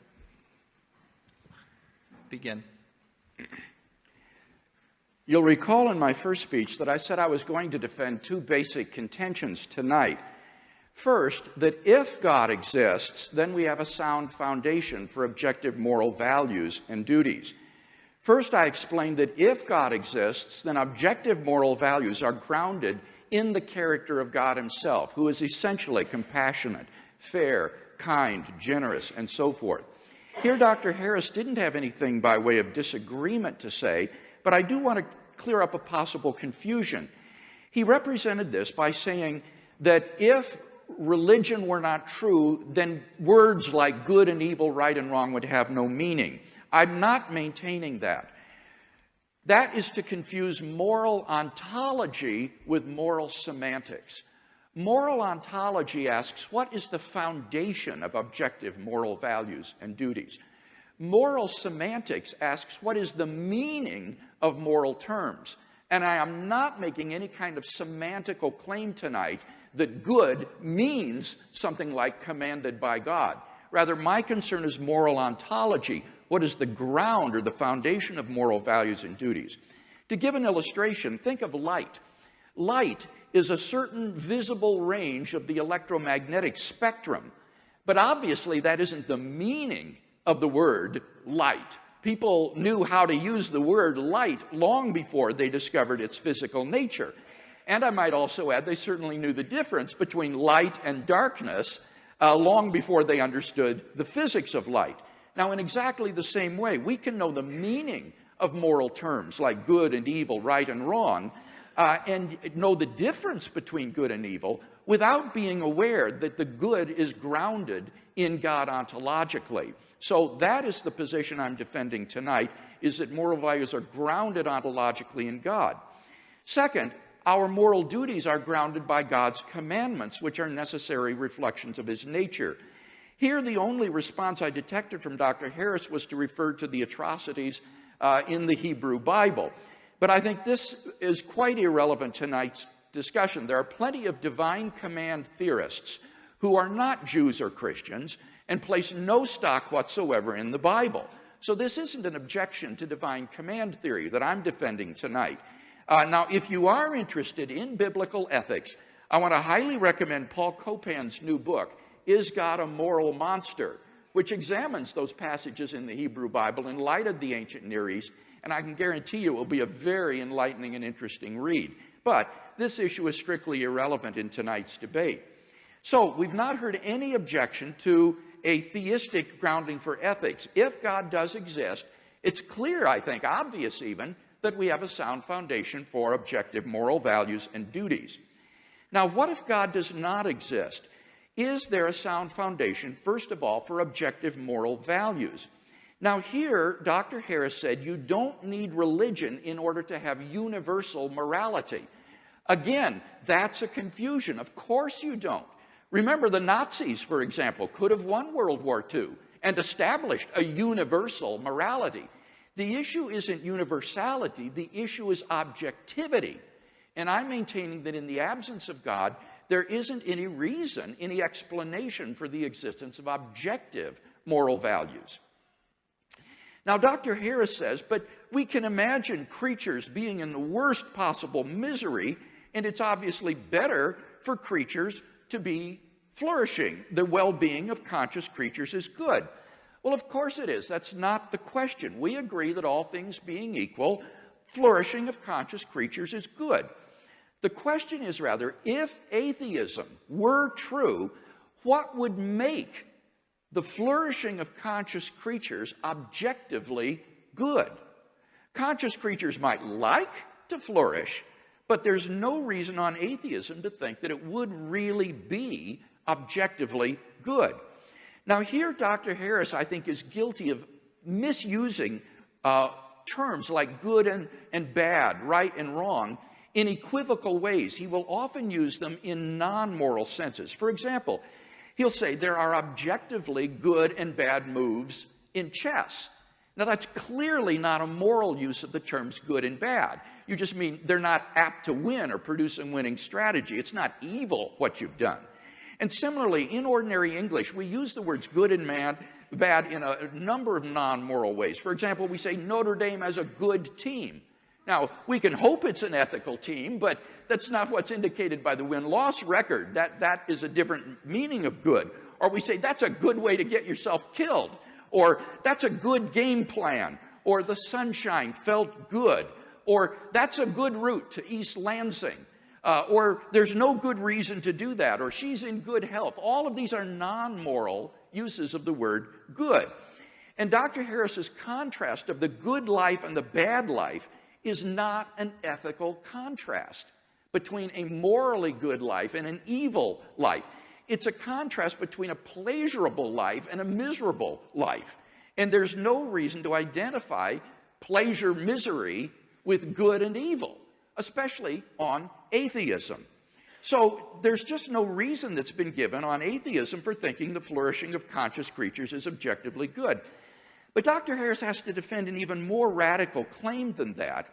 S2: Begin.
S1: You'll recall in my first speech that I said I was going to defend 2 basic contentions tonight. First, that if God exists, then we have a sound foundation for objective moral values and duties. First, I explained that if God exists, then objective moral values are grounded in the character of God himself, who is essentially compassionate, fair, kind, generous, and so forth. Here, Dr. Haaris didn't have anything by way of disagreement to say, but I do want to clear up a possible confusion. He represented this by saying that if religion were not true, then words like good and evil, right and wrong would have no meaning. I'm not maintaining that. That is to confuse moral ontology with moral semantics. Moral ontology asks, what is the foundation of objective moral values and duties? Moral semantics asks, what is the meaning of moral terms? And I am not making any kind of semantical claim tonight that good means something like commanded by God. Rather, my concern is moral ontology. What is the ground or the foundation of moral values and duties? To give an illustration, think of light. Light is a certain visible range of the electromagnetic spectrum, but obviously that isn't the meaning of the word light. People knew how to use the word light long before they discovered its physical nature. And I might also add, they certainly knew the difference between light and darkness long before they understood the physics of light. Now, in exactly the same way, we can know the meaning of moral terms like good and evil, right and wrong, and know the difference between good and evil without being aware that the good is grounded in God ontologically. So that is the position I'm defending tonight, is that moral values are grounded ontologically in God. Second, our moral duties are grounded by God's commandments, which are necessary reflections of his nature. Here, the only response I detected from Dr. Haaris was to refer to the atrocities in the Hebrew Bible. But I think this is quite irrelevant to tonight's discussion. There are plenty of divine command theorists who are not Jews or Christians and place no stock whatsoever in the Bible. So this isn't an objection to divine command theory that I'm defending tonight. Now, if you are interested in biblical ethics, I want to highly recommend Paul Copan's new book, Is God a Moral Monster?, which examines those passages in the Hebrew Bible in light of the ancient Near East, and I can guarantee you it will be a very enlightening and interesting read. But this issue is strictly irrelevant in tonight's debate. So we've not heard any objection to a theistic grounding for ethics. If God does exist, it's clear, I think, obvious even, that we have a sound foundation for objective moral values and duties. Now, what if God does not exist? Is there a sound foundation, first of all, for objective moral values? Now here, Dr. Haaris said you don't need religion in order to have universal morality. Again, that's a confusion. Of course you don't. Remember, the Nazis, for example, could have won World War II and established a universal morality. The issue isn't universality, the issue is objectivity. And I'm maintaining that in the absence of God, there isn't any reason, any explanation for the existence of objective moral values. Now, Dr. Haaris says, but we can imagine creatures being in the worst possible misery, and it's obviously better for creatures to be flourishing. The well-being of conscious creatures is good. Well, of course it is. That's not the question. We agree that all things being equal, flourishing of conscious creatures is good. The question is rather, if atheism were true, what would make the flourishing of conscious creatures objectively good? Conscious creatures might like to flourish, but there's no reason on atheism to think that it would really be objectively good. Now here, Dr. Haaris, I think, is guilty of misusing terms like good and bad, right and wrong, in equivocal ways. He will often use them in non-moral senses. For example, he'll say there are objectively good and bad moves in chess. Now that's clearly not a moral use of the terms good and bad. You just mean they're not apt to win or produce a winning strategy. It's not evil what you've done. And similarly, in ordinary English, we use the words good and bad in a number of non-moral ways. For example, we say Notre Dame has a good team. Now, we can hope it's an ethical team, but that's not what's indicated by the win-loss record. That is a different meaning of good. Or we say, that's a good way to get yourself killed. Or, that's a good game plan. Or, the sunshine felt good. Or, that's a good route to East Lansing. Or, there's no good reason to do that. Or, she's in good health. All of these are non-moral uses of the word good. And Dr. Haaris's contrast of the good life and the bad life is not an ethical contrast between a morally good life and an evil life. It's a contrast between a pleasurable life and a miserable life. And there's no reason to identify pleasure, misery with good and evil, especially on atheism. So there's just no reason that's been given on atheism for thinking the flourishing of conscious creatures is objectively good. But Dr. Haaris has to defend an even more radical claim than that.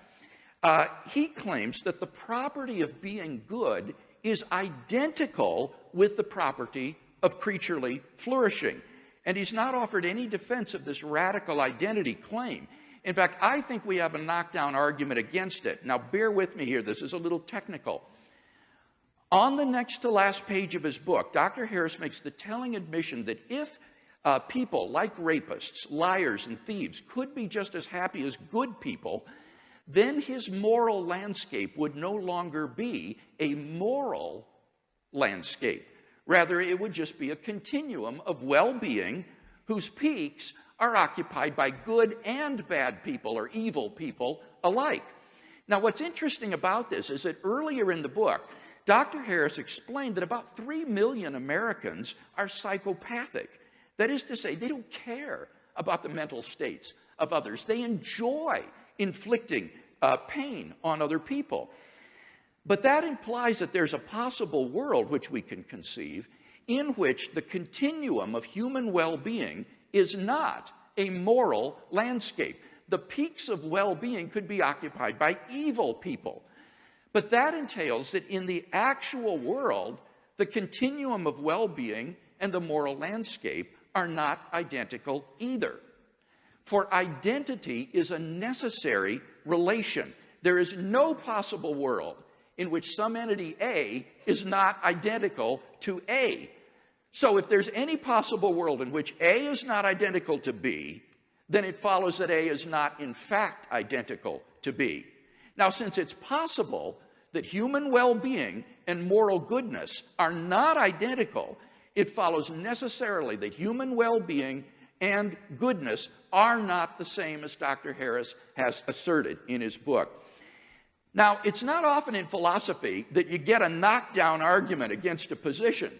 S1: He claims that the property of being good is identical with the property of creaturely flourishing. And he's not offered any defense of this radical identity claim. In fact, I think we have a knockdown argument against it. Now, bear with me here. This is a little technical. On the next to last page of his book, Dr. Haaris makes the telling admission that if people like rapists, liars, and thieves could be just as happy as good people, then his moral landscape would no longer be a moral landscape. Rather, it would just be a continuum of well-being whose peaks are occupied by good and bad people or evil people alike. Now, what's interesting about this is that earlier in the book, Dr. Haaris explained that about 3 million Americans are psychopathic. That is to say, they don't care about the mental states of others. They enjoy inflicting pain on other people. But that implies that there's a possible world which we can conceive in which the continuum of human well-being is not a moral landscape. The peaks of well-being could be occupied by evil people. But that entails that in the actual world, the continuum of well-being and the moral landscape are not identical either. For identity is a necessary relation. There is no possible world in which some entity A is not identical to A. So if there's any possible world in which A is not identical to B, then it follows that A is not in fact identical to B. Now, since it's possible that human well-being and moral goodness are not identical, it follows necessarily that human well-being and goodness are not the same as Dr. Haaris has asserted in his book. Now, it's not often in philosophy that you get a knockdown argument against a position,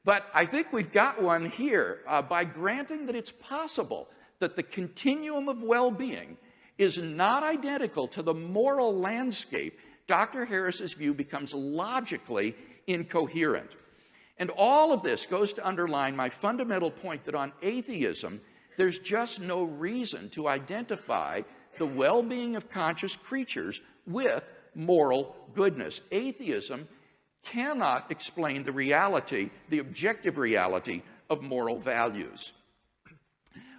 S1: but I think we've got one here by granting that it's possible that the continuum of well-being is not identical to the moral landscape. Dr. Haaris's view becomes logically incoherent. And all of this goes to underline my fundamental point that on atheism, there's just no reason to identify the well-being of conscious creatures with moral goodness. Atheism cannot explain the reality, the objective reality of moral values.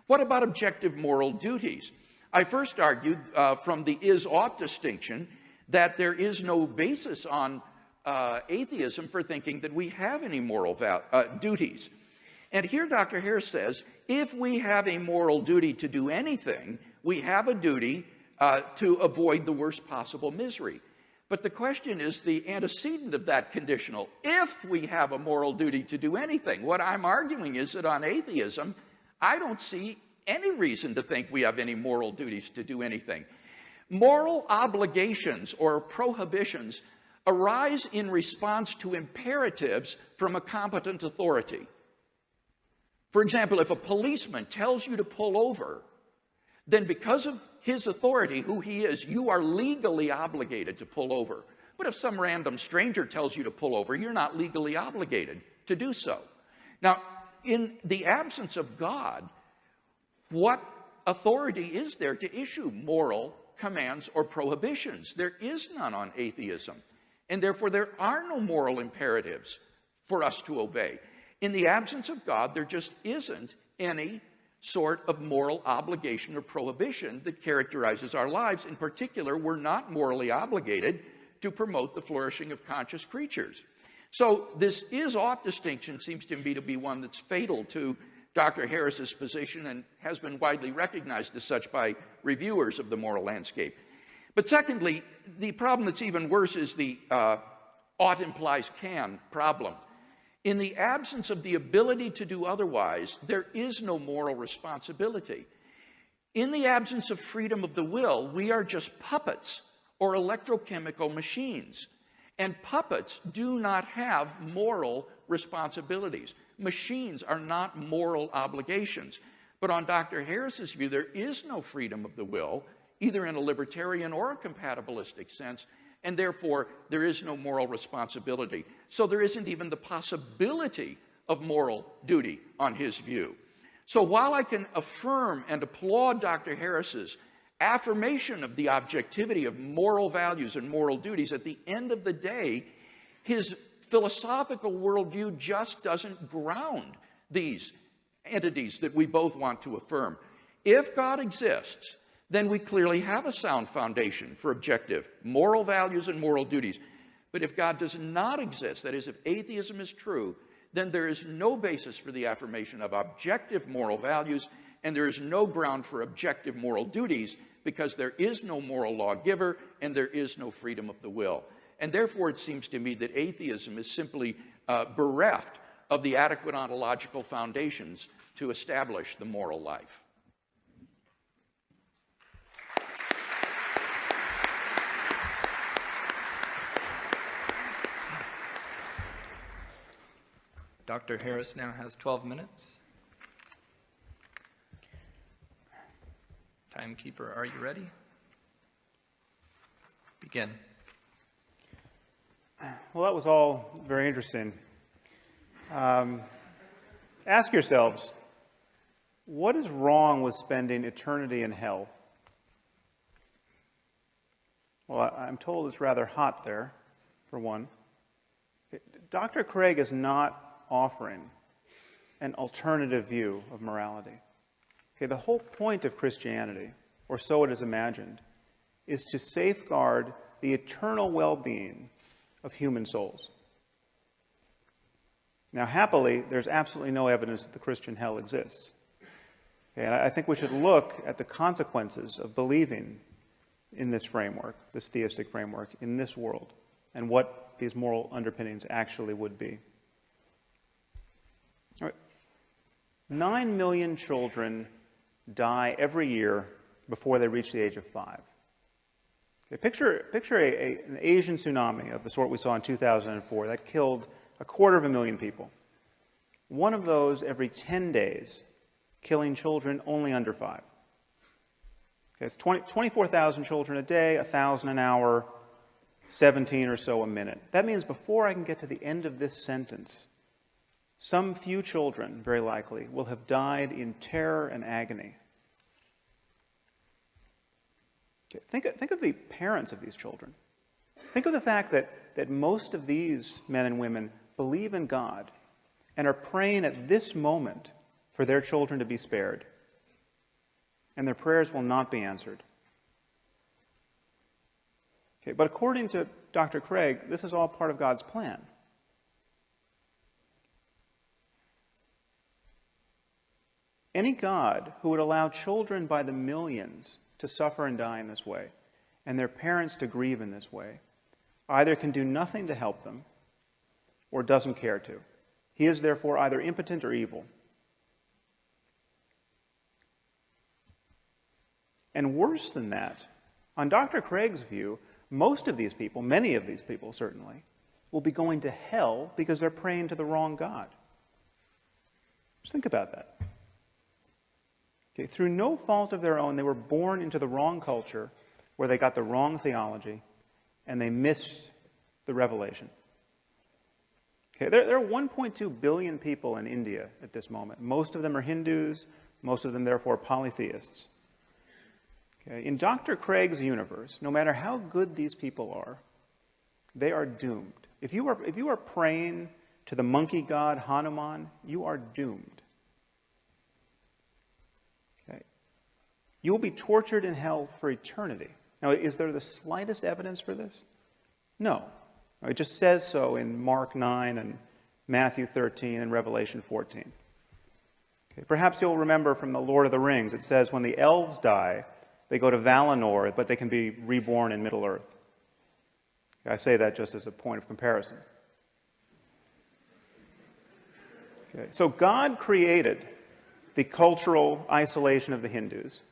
S1: What about objective moral duties? I first argued from the is-ought distinction that there is no basis on atheism for thinking that we have any moral duties. And here Dr. Haaris says, if we have a moral duty to do anything, we have a duty to avoid the worst possible misery. But the question is the antecedent of that conditional. If we have a moral duty to do anything, what I'm arguing is that on atheism, I don't see any reason to think we have any moral duties to do anything. Moral obligations or prohibitions arise in response to imperatives from a competent authority. For example, if a policeman tells you to pull over, then because of his authority, who he is, you are legally obligated to pull over. But if some random stranger tells you to pull over, you're not legally obligated to do so. Now, in the absence of God, what authority is there to issue moral commands or prohibitions? There is none on atheism. And therefore, there are no moral imperatives for us to obey. In the absence of God, there just isn't any sort of moral obligation or prohibition that characterizes our lives. In particular, we're not morally obligated to promote the flourishing of conscious creatures. So this is-ought distinction seems to me to be one that's fatal to Dr. Haaris's position and has been widely recognized as such by reviewers of the moral landscape. But secondly, the problem that's even worse is the ought implies can problem. In the absence of the ability to do otherwise, there is no moral responsibility. In the absence of freedom of the will, we are just puppets or electrochemical machines. And puppets do not have moral responsibilities. Machines are not moral obligations. But on Dr. Haaris's view, there is no freedom of the will, either in a libertarian or a compatibilistic sense, and therefore there is no moral responsibility. So there isn't even the possibility of moral duty on his view. So while I can affirm and applaud Dr. Haaris's affirmation of the objectivity of moral values and moral duties, at the end of the day, his philosophical worldview just doesn't ground these entities that we both want to affirm. If God exists, then we clearly have a sound foundation for objective moral values and moral duties. But if God does not exist, that is, if atheism is true, then there is no basis for the affirmation of objective moral values, and there is no ground for objective moral duties, because there is no moral lawgiver and there is no freedom of the will. And therefore, it seems to me that atheism is simply bereft of the adequate ontological foundations to establish the moral life.
S2: Dr. Haaris now has 12 minutes. Timekeeper, are you ready? Begin.
S3: Well, that was all very interesting. Ask yourselves, what is wrong with spending eternity in hell? Well, I'm told it's rather hot there, for one. Dr. Craig is not offering an alternative view of morality. Okay, the whole point of Christianity, or so it is imagined, is to safeguard the eternal well-being of human souls. Now, happily, there's absolutely no evidence that the Christian hell exists. Okay, and I think we should look at the consequences of believing in this framework, this theistic framework, in this world, and what these moral underpinnings actually would be. All right. 9 million children die every year before they reach the age of 5. Okay, picture an Asian tsunami of the sort we saw in 2004 that killed 250,000 people. One of those every 10 days, killing children only under 5. Okay, it's 24,000 children a day, 1,000 an hour, 17 or so a minute. That means before I can get to the end of this sentence, some few children, very likely, will have died in terror and agony. Think of the parents of these children. Think of the fact that most of these men and women believe in God and are praying at this moment for their children to be spared. And their prayers will not be answered. Okay, but according to Dr. Craig, this is all part of God's plan. Any God who would allow children by the millions to suffer and die in this way, and their parents to grieve in this way, either can do nothing to help them or doesn't care to. He is therefore either impotent or evil. And worse than that, on Dr. Craig's view, most of these people, many of these people certainly, will be going to hell because they're praying to the wrong God. Just think about that. Okay, through no fault of their own, they were born into the wrong culture where they got the wrong theology and they missed the revelation. Okay, there are 1.2 billion people in India at this moment. Most of them are Hindus, most of them therefore polytheists. Okay, in Dr. Craig's universe, no matter how good these people are, they are doomed. If you are praying to the monkey god Hanuman, you are doomed. Okay. You will be tortured in hell for eternity. Now, is there the slightest evidence for this? No. It just says so in Mark 9 and Matthew 13 and Revelation 14. Okay. Perhaps you'll remember from the Lord of the Rings, it says when the elves die, they go to Valinor, but they can be reborn in Middle-earth. I say that just as a point of comparison. Okay. So God created the cultural isolation of the Hindus.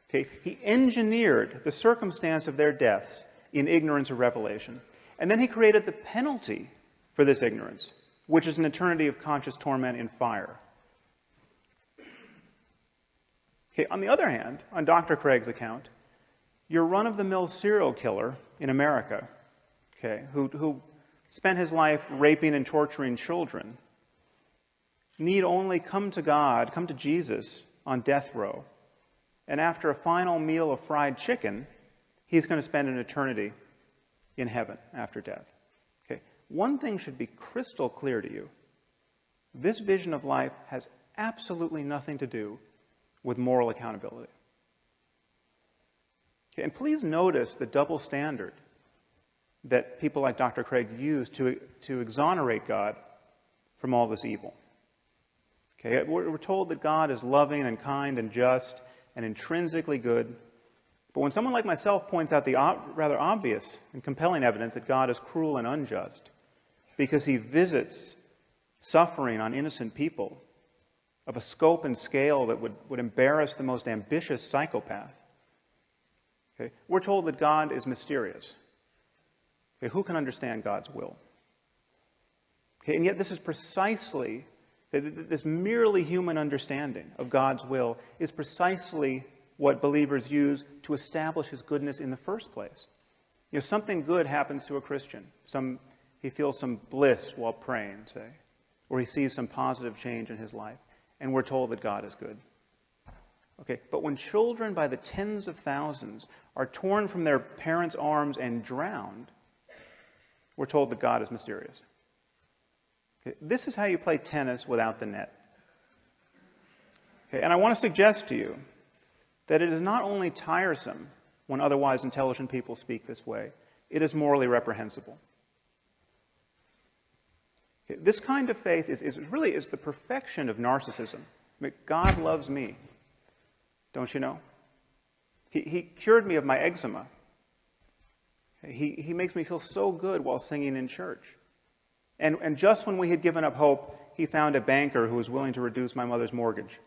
S3: Okay. He engineered the circumstance of their deaths in ignorance of revelation. And then he created the penalty for this ignorance, which is an eternity of conscious torment in fire. Okay, on the other hand, on Dr. Craig's account, your run-of-the-mill serial killer in America, okay, who spent his life raping and torturing children, need only come to God, come to Jesus on death row, and after a final meal of fried chicken, he's going to spend an eternity in heaven after death. Okay, one thing should be crystal clear to you. This vision of life has absolutely nothing to do with moral accountability. Okay, and please notice the double standard that people like Dr. Craig use to exonerate God from all this evil. Okay, we're told that God is loving and kind and just and intrinsically good. But when someone like myself points out the rather obvious and compelling evidence that God is cruel and unjust because he visits suffering on innocent people of a scope and scale that would embarrass the most ambitious psychopath, okay, we're told that God is mysterious. Okay, who can understand God's will? Okay, and yet this is precisely, this merely human understanding of God's will is precisely what believers use to establish his goodness in the first place. You know, something good happens to a Christian. He feels some bliss while praying, say, or he sees some positive change in his life, and we're told that God is good. Okay, but when children by the tens of thousands are torn from their parents' arms and drowned, we're told that God is mysterious. Okay, this is how you play tennis without the net. Okay, and I want to suggest to you that it is not only tiresome when otherwise intelligent people speak this way, it is morally reprehensible. Okay, this kind of faith is really the perfection of narcissism. I mean, God loves me, don't you know? He cured me of my eczema. He makes me feel so good while singing in church. And just when we had given up hope, he found a banker who was willing to reduce my mother's mortgage.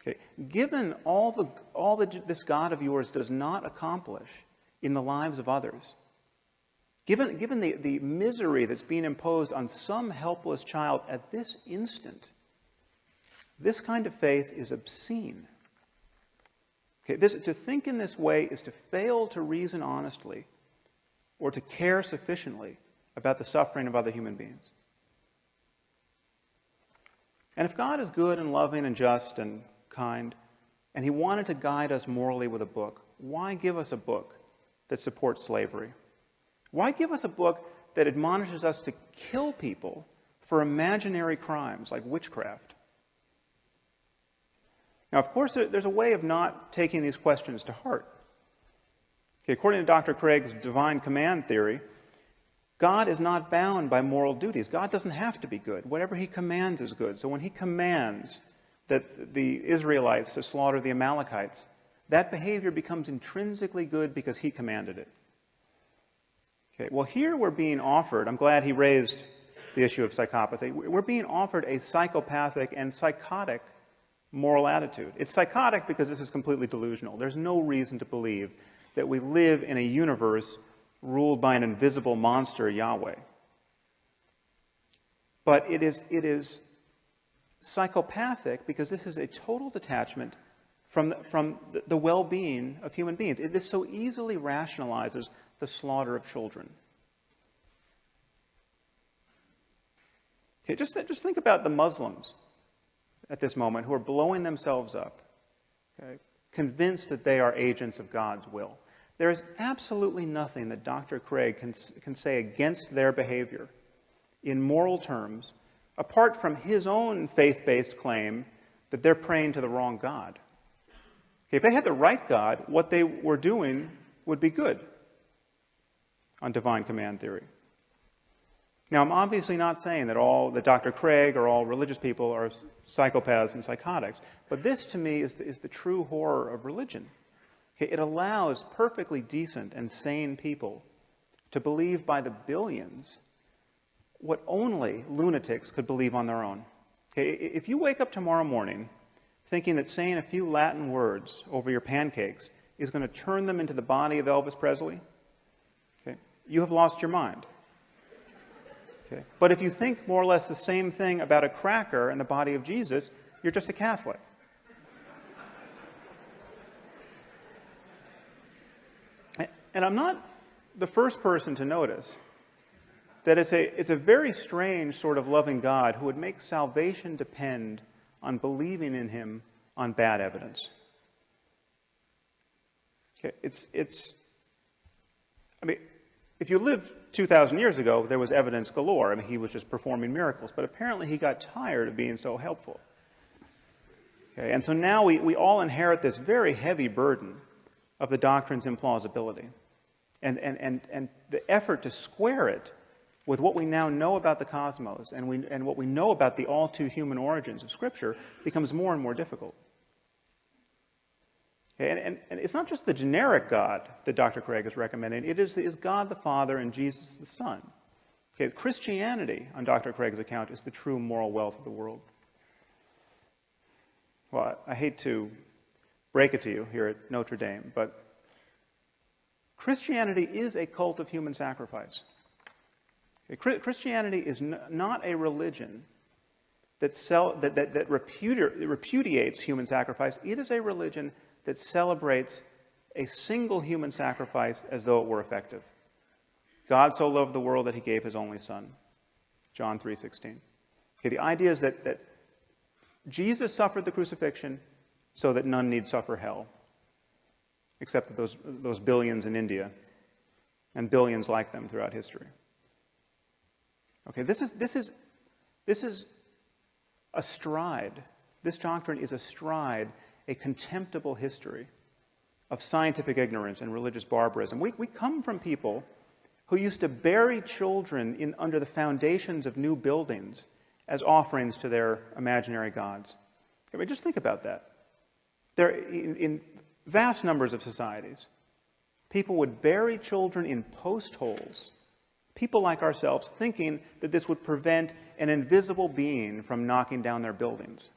S3: Okay. Given all that this God of yours does not accomplish in the lives of others, given the misery that's being imposed on some helpless child at this instant, this kind of faith is obscene. Okay, to think in this way is to fail to reason honestly or to care sufficiently about the suffering of other human beings. And if God is good and loving and just and kind, and he wanted to guide us morally with a book, why give us a book that supports slavery? Why give us a book that admonishes us to kill people for imaginary crimes like witchcraft? Now, of course, there's a way of not taking these questions to heart. Okay, according to Dr. Craig's divine command theory, God is not bound by moral duties. God doesn't have to be good. Whatever he commands is good. So when he commands that the Israelites to slaughter the Amalekites, that behavior becomes intrinsically good because he commanded it. Okay, well, here we're being offered, I'm glad he raised the issue of psychopathy, we're being offered a psychopathic and psychotic moral attitude. It's psychotic because this is completely delusional. There's no reason to believe that we live in a universe ruled by an invisible monster, Yahweh. But it is psychopathic because this is a total detachment from the well-being of human beings. This so easily rationalizes the slaughter of children. Okay, just think about the Muslims at this moment who are blowing themselves up, okay, convinced that they are agents of God's will. There is absolutely nothing that Dr. Craig can say against their behavior in moral terms, apart from his own faith-based claim that they're praying to the wrong God. Okay, if they had the right God, what they were doing would be good on divine command theory. Now, I'm obviously not saying that Dr. Craig or all religious people are psychopaths and psychotics, but this, to me, is the true horror of religion. Okay, it allows perfectly decent and sane people to believe by the billions what only lunatics could believe on their own. Okay, if you wake up tomorrow morning thinking that saying a few Latin words over your pancakes is going to turn them into the body of Elvis Presley, okay, you have lost your mind. Okay. But if you think more or less the same thing about a cracker and the body of Jesus, you're just a Catholic. And I'm not the first person to notice that it's a very strange sort of loving God who would make salvation depend on believing in him on bad evidence. Okay, I mean, if you lived 2,000 years ago, there was evidence galore. I mean, he was just performing miracles. But apparently he got tired of being so helpful. Okay? And so now we all inherit this very heavy burden of the doctrine's implausibility. And the effort to square it with what we now know about the cosmos and what we know about the all-too-human origins of Scripture becomes more and more difficult. Okay? And it's not just the generic God that Dr. Craig is recommending. It is God the Father and Jesus the Son. Okay? Christianity, on Dr. Craig's account, is the true moral wealth of the world. Well, I hate to break it to you here at Notre Dame, but Christianity is a cult of human sacrifice. Christianity is not a religion that repudiates human sacrifice. It is a religion that celebrates a single human sacrifice as though it were effective. God so loved the world that he gave his only Son. John 3:16. Okay, the idea is that Jesus suffered the crucifixion so that none need suffer hell, except those billions in India and billions like them throughout history. Okay, this is astride. This doctrine is astride a contemptible history of scientific ignorance and religious barbarism. We come from people who used to bury children under the foundations of new buildings as offerings to their imaginary gods. I mean, just think about that. In vast numbers of societies, people would bury children in post holes, people like ourselves thinking that this would prevent an invisible being from knocking down their buildings.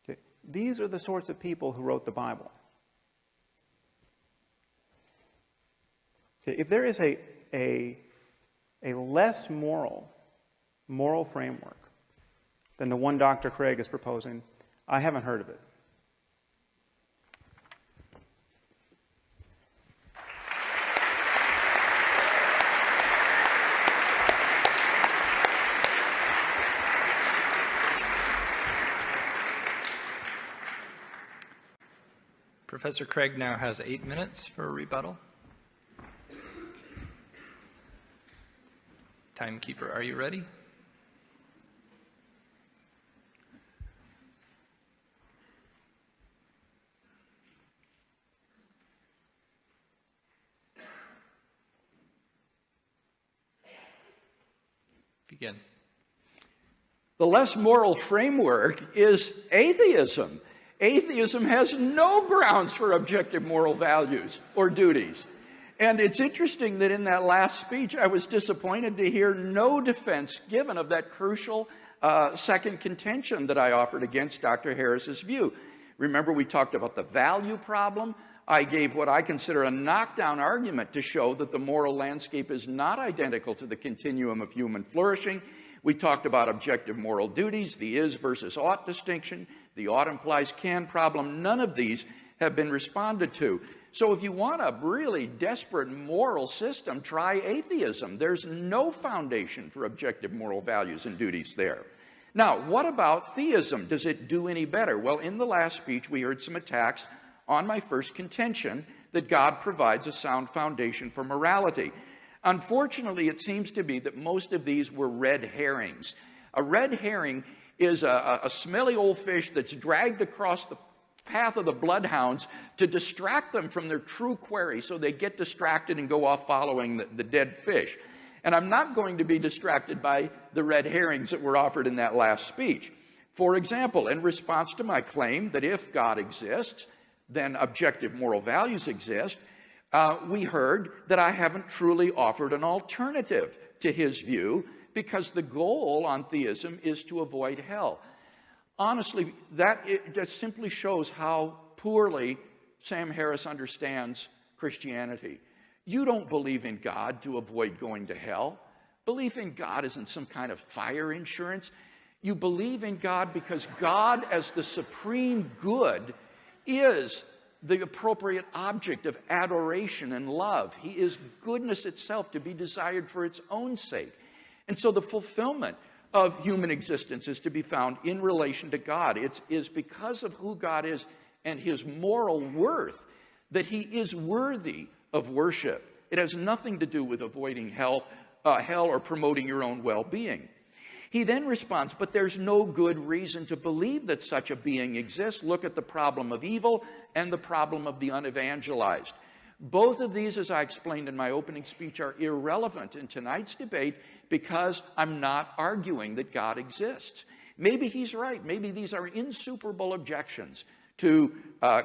S3: Okay. These are the sorts of people who wrote the Bible. Okay. If there is a less moral framework than the one Dr. Craig is proposing, I haven't heard of it.
S2: Professor Craig now has 8 minutes for a rebuttal. Timekeeper, are you ready? Begin.
S1: The less moral framework is atheism. Atheism has no grounds for objective moral values or duties. And it's interesting that in that last speech, I was disappointed to hear no defense given of that crucial second contention that I offered against Dr. Harris's view. Remember, we talked about the value problem. I gave what I consider a knockdown argument to show that the moral landscape is not identical to the continuum of human flourishing. We talked about objective moral duties, the is versus ought distinction, the ought implies can problem. None of these have been responded to. So if you want a really desperate moral system, try atheism. There's no foundation for objective moral values and duties there. Now, what about theism? Does it do any better? Well, in the last speech, we heard some attacks on my first contention that God provides a sound foundation for morality. Unfortunately, it seems to be that most of these were red herrings. A red herring is a smelly old fish that's dragged across the path of the bloodhounds to distract them from their true quarry, so they get distracted and go off following the dead fish. And I'm not going to be distracted by the red herrings that were offered in that last speech. For example, in response to my claim that if God exists, then objective moral values exist, we heard that I haven't truly offered an alternative to his view, because the goal on theism is to avoid hell. Honestly, that simply shows how poorly Sam Harris understands Christianity. You don't believe in God to avoid going to hell. Belief in God isn't some kind of fire insurance. You believe in God because God, as the supreme good, is the appropriate object of adoration and love. He is goodness itself, to be desired for its own sake. And so the fulfillment of human existence is to be found in relation to God. It is because of who God is and his moral worth that he is worthy of worship. It has nothing to do with avoiding hell or promoting your own well-being. He then responds, but there's no good reason to believe that such a being exists. Look at the problem of evil and the problem of the unevangelized. Both of these, as I explained in my opening speech, are irrelevant in tonight's debate because I'm not arguing that God exists. Maybe he's right. Maybe these are insuperable objections to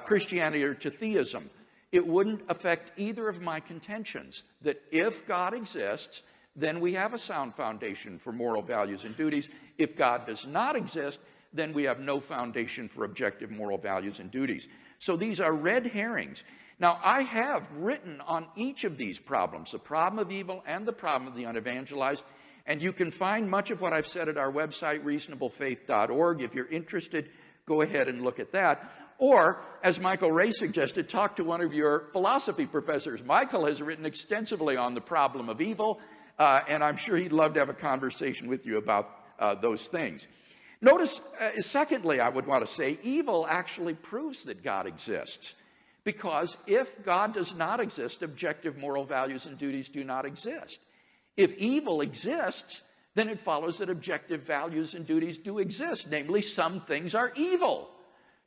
S1: Christianity or to theism. It wouldn't affect either of my contentions that if God exists, then we have a sound foundation for moral values and duties. If God does not exist, then we have no foundation for objective moral values and duties. So these are red herrings. Now, I have written on each of these problems, the problem of evil and the problem of the unevangelized, and you can find much of what I've said at our website, reasonablefaith.org. If you're interested, go ahead and look at that. Or, as Michael Ray suggested, talk to one of your philosophy professors. Michael has written extensively on the problem of evil, and I'm sure he'd love to have a conversation with you about those things. Notice, secondly, I would want to say, evil actually proves that God exists. Because if God does not exist, objective moral values and duties do not exist. If evil exists, then it follows that objective values and duties do exist. Namely, some things are evil.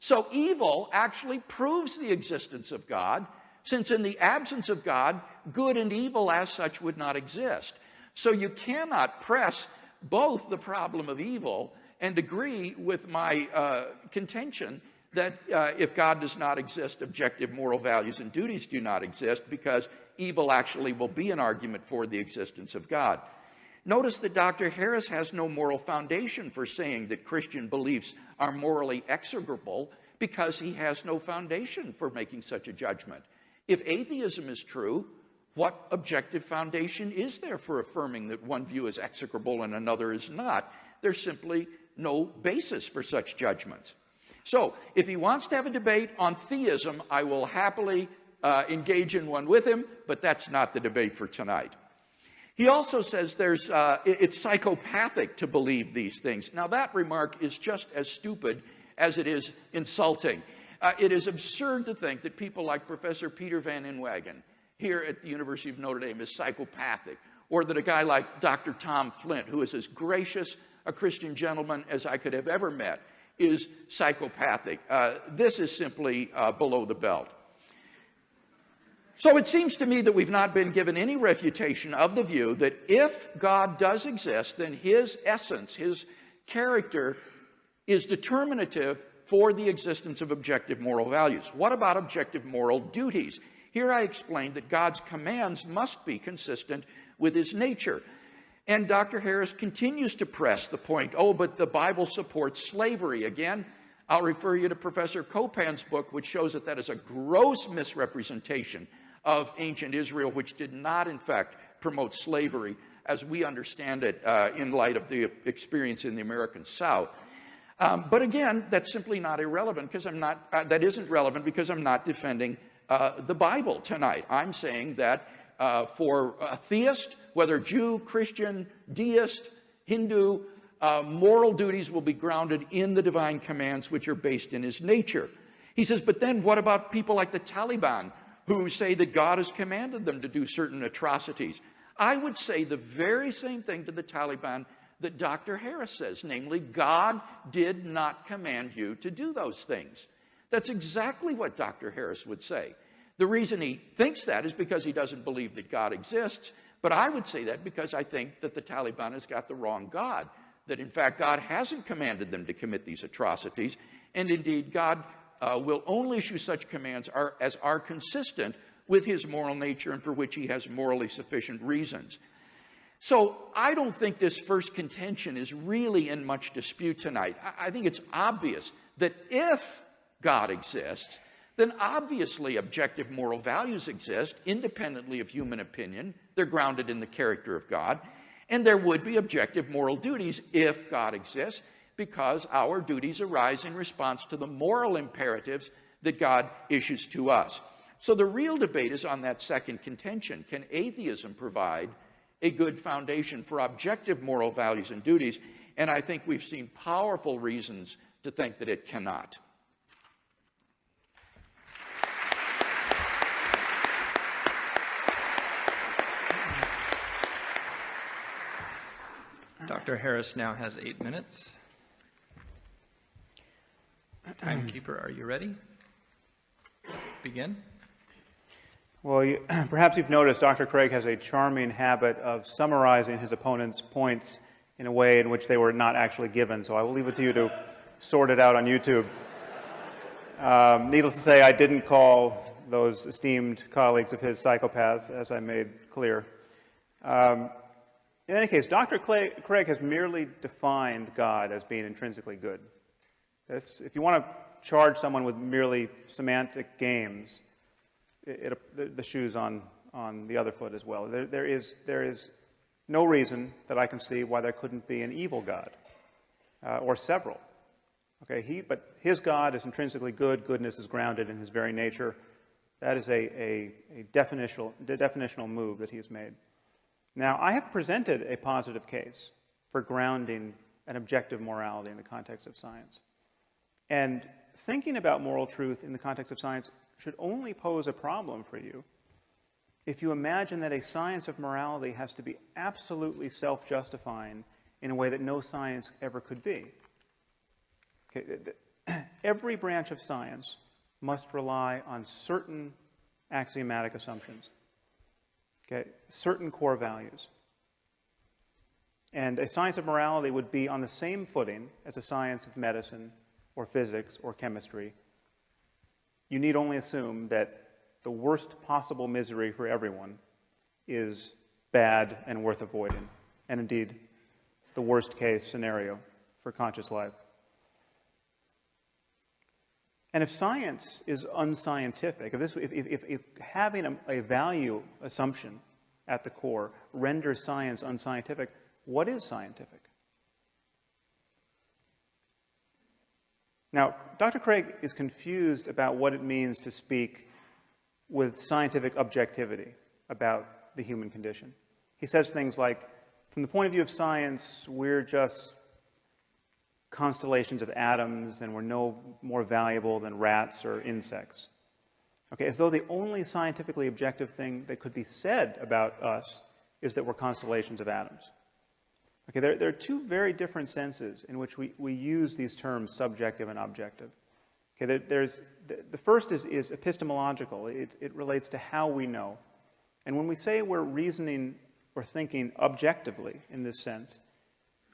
S1: So evil actually proves the existence of God, since in the absence of God, good and evil as such would not exist. So you cannot press both the problem of evil and agree with my contention that if God does not exist, objective moral values and duties do not exist, because evil actually will be an argument for the existence of God. Notice that Dr. Harris has no moral foundation for saying that Christian beliefs are morally execrable, because he has no foundation for making such a judgment. If atheism is true, what objective foundation is there for affirming that one view is execrable and another is not? There's simply no basis for such judgments. So, if he wants to have a debate on theism, I will happily engage in one with him, but that's not the debate for tonight. He also says it's psychopathic to believe these things. Now, that remark is just as stupid as it is insulting. It is absurd to think that people like Professor Peter Van Inwagen here at the University of Notre Dame is psychopathic, or that a guy like Dr. Tom Flint, who is as gracious a Christian gentleman as I could have ever met, is psychopathic. This is simply below the belt. So it seems to me that we've not been given any refutation of the view that if God does exist, then his essence, his character, is determinative for the existence of objective moral values. What about objective moral duties? Here I explained that God's commands must be consistent with his nature. And Dr. Harris continues to press the point, oh, but the Bible supports slavery. Again, I'll refer you to Professor Copan's book, which shows that that is a gross misrepresentation of ancient Israel, which did not, in fact, promote slavery as we understand it in light of the experience in the American South. But again, that's simply not irrelevant, because I'm not, that isn't relevant because I'm not defending the Bible tonight. I'm saying that for a theist, whether Jew, Christian, deist, Hindu, moral duties will be grounded in the divine commands which are based in his nature. He says, but then what about people like the Taliban who say that God has commanded them to do certain atrocities? I would say the very same thing to the Taliban that Dr. Harris says, namely, God did not command you to do those things. That's exactly what Dr. Harris would say. The reason he thinks that is because he doesn't believe that God exists, but I would say that because I think that the Taliban has got the wrong God, that in fact God hasn't commanded them to commit these atrocities, and indeed God will only issue such commands as are consistent with his moral nature and for which he has morally sufficient reasons. So I don't think this first contention is really in much dispute tonight. I think it's obvious that if God exists, then obviously objective moral values exist independently of human opinion. They're grounded in the character of God. And there would be objective moral duties if God exists, because our duties arise in response to the moral imperatives that God issues to us. So the real debate is on that second contention. Can atheism provide a good foundation for objective moral values and duties? And I think we've seen powerful reasons to think that it cannot.
S2: Dr. Haaris now has 8 minutes. Timekeeper, are you ready? Begin.
S3: Well, perhaps you've noticed Dr. Craig has a charming habit of summarizing his opponent's points in a way in which they were not actually given, so I will leave it to you to sort it out on YouTube. Needless to say, I didn't call those esteemed colleagues of his psychopaths, as I made clear. In any case, Dr. Craig has merely defined God as being intrinsically good. If you want to charge someone with merely semantic games, the shoe's on the other foot as well. There is no reason that I can see why there couldn't be an evil God, or several. Okay, but his God is intrinsically good. Goodness is grounded in his very nature. That is a definitional move that he's made. Now, I have presented a positive case for grounding an objective morality in the context of science. And thinking about moral truth in the context of science should only pose a problem for you if you imagine that a science of morality has to be absolutely self-justifying in a way that no science ever could be. Okay, every branch of science must rely on certain axiomatic assumptions, okay, certain core values. And a science of morality would be on the same footing as a science of medicine or physics or chemistry. You need only assume that the worst possible misery for everyone is bad and worth avoiding, and indeed the worst case scenario for conscious life. And if science is unscientific, if having a value assumption at the core renders science unscientific, what is scientific? Now, Dr. Craig is confused about what it means to speak with scientific objectivity about the human condition. He says things like, from the point of view of science, we're just constellations of atoms and we're no more valuable than rats or insects. Okay, as though the only scientifically objective thing that could be said about us is that we're constellations of atoms. Okay, there are two very different senses in which we use these terms subjective and objective. Okay, the first is epistemological. It relates to how we know. And when we say we're reasoning or thinking objectively in this sense,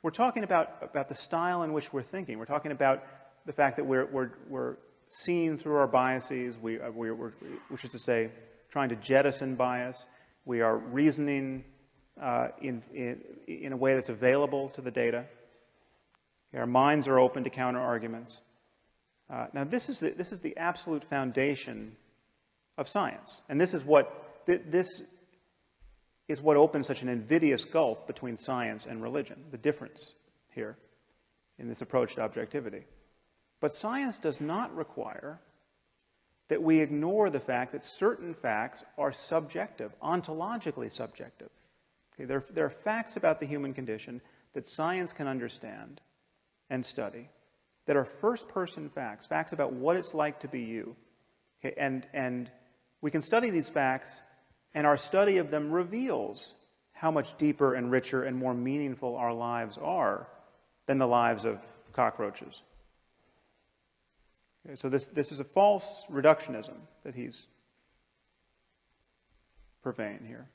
S3: we're talking about the style in which we're thinking. We're talking about the fact that we're seeing through our biases, which is to say, trying to jettison bias. We are reasoning in a way that's available to the data. Our minds are open to counter-arguments. Now, this is the absolute foundation of science, and this is what opens such an invidious gulf between science and religion. The difference here in this approach to objectivity. But science does not require that we ignore the fact that certain facts are subjective, ontologically subjective. Okay, there are facts about the human condition that science can understand and study that are first-person facts, facts about what it's like to be you. Okay, and we can study these facts, and our study of them reveals how much deeper and richer and more meaningful our lives are than the lives of cockroaches. Okay, so this is a false reductionism that he's purveying here.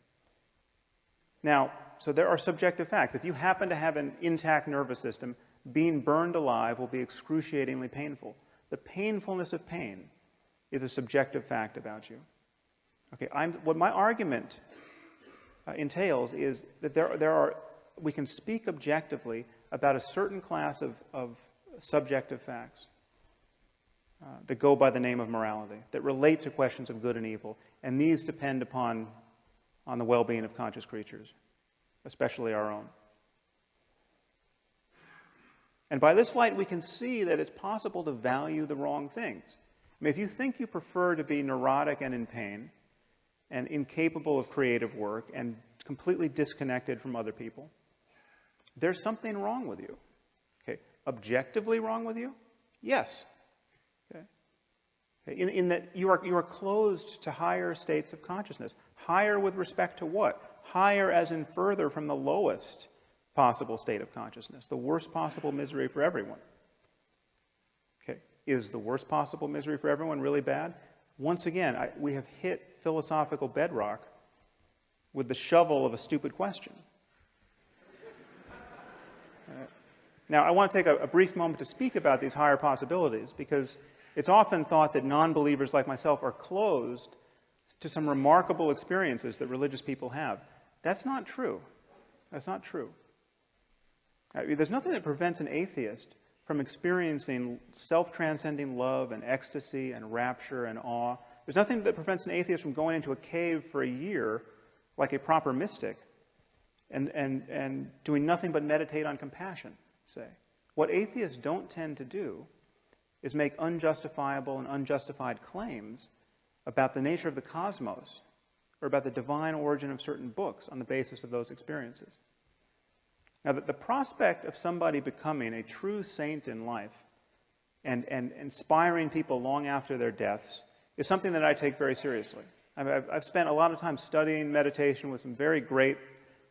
S3: Now, so there are subjective facts. If you happen to have an intact nervous system, being burned alive will be excruciatingly painful. The painfulness of pain is a subjective fact about you. Okay, what my argument entails is that we can speak objectively about a certain class of subjective facts that go by the name of morality, that relate to questions of good and evil, and these depend on the well-being of conscious creatures, especially our own. And by this light, we can see that it's possible to value the wrong things. I mean, if you think you prefer to be neurotic and in pain, and incapable of creative work, and completely disconnected from other people, there's something wrong with you. Okay, objectively wrong with you? Yes. Okay. In that you are closed to higher states of consciousness. Higher with respect to what? Higher as in further from the lowest possible state of consciousness, the worst possible misery for everyone. Okay, is the worst possible misery for everyone really bad? Once again, we have hit philosophical bedrock with the shovel of a stupid question. Now, I want to take a brief moment to speak about these higher possibilities, because it's often thought that non-believers like myself are closed to some remarkable experiences that religious people have. That's not true. That's not true. There's nothing that prevents an atheist from experiencing self-transcending love and ecstasy and rapture and awe. There's nothing that prevents an atheist from going into a cave for a year like a proper mystic and doing nothing but meditate on compassion, say. What atheists don't tend to do is make unjustifiable and unjustified claims about the nature of the cosmos or about the divine origin of certain books on the basis of those experiences. Now, the prospect of somebody becoming a true saint in life and inspiring people long after their deaths is something that I take very seriously. I've spent a lot of time studying meditation with some very great,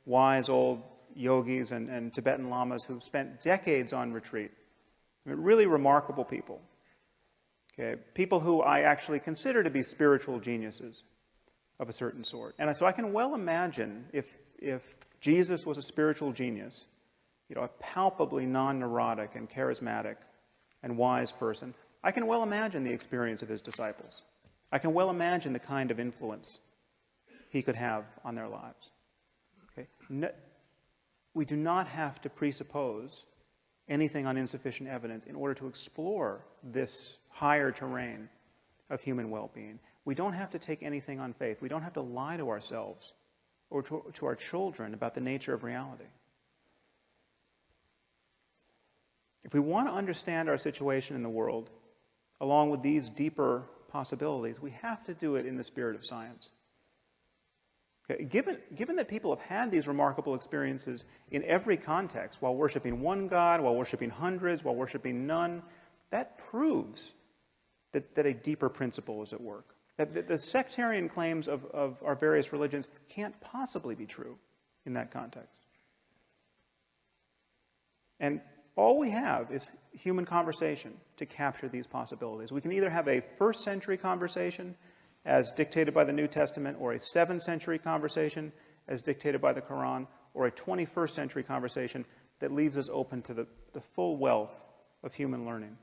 S3: wise old yogis and Tibetan lamas who've spent decades on retreat. I mean, really remarkable people. Okay? People who I actually consider to be spiritual geniuses of a certain sort. And so I can well imagine if Jesus was a spiritual genius, a palpably non-neurotic and charismatic and wise person, I can well imagine the experience of his disciples. I can well imagine the kind of influence he could have on their lives. Okay? We do not have to presuppose anything on insufficient evidence in order to explore this higher terrain of human well-being. We don't have to take anything on faith. We don't have to lie to ourselves or to our children about the nature of reality. If we want to understand our situation in the world, along with these deeper possibilities, we have to do it in the spirit of science. Okay, given that people have had these remarkable experiences in every context, while worshiping one God, while worshiping hundreds, while worshiping none, that proves that a deeper principle is at work. That the sectarian claims of our various religions can't possibly be true in that context. And all we have is human conversation to capture these possibilities. We can either have a first-century conversation as dictated by the New Testament, or a 7th century conversation as dictated by the Quran, or a 21st century conversation that leaves us open to the full wealth of human learning.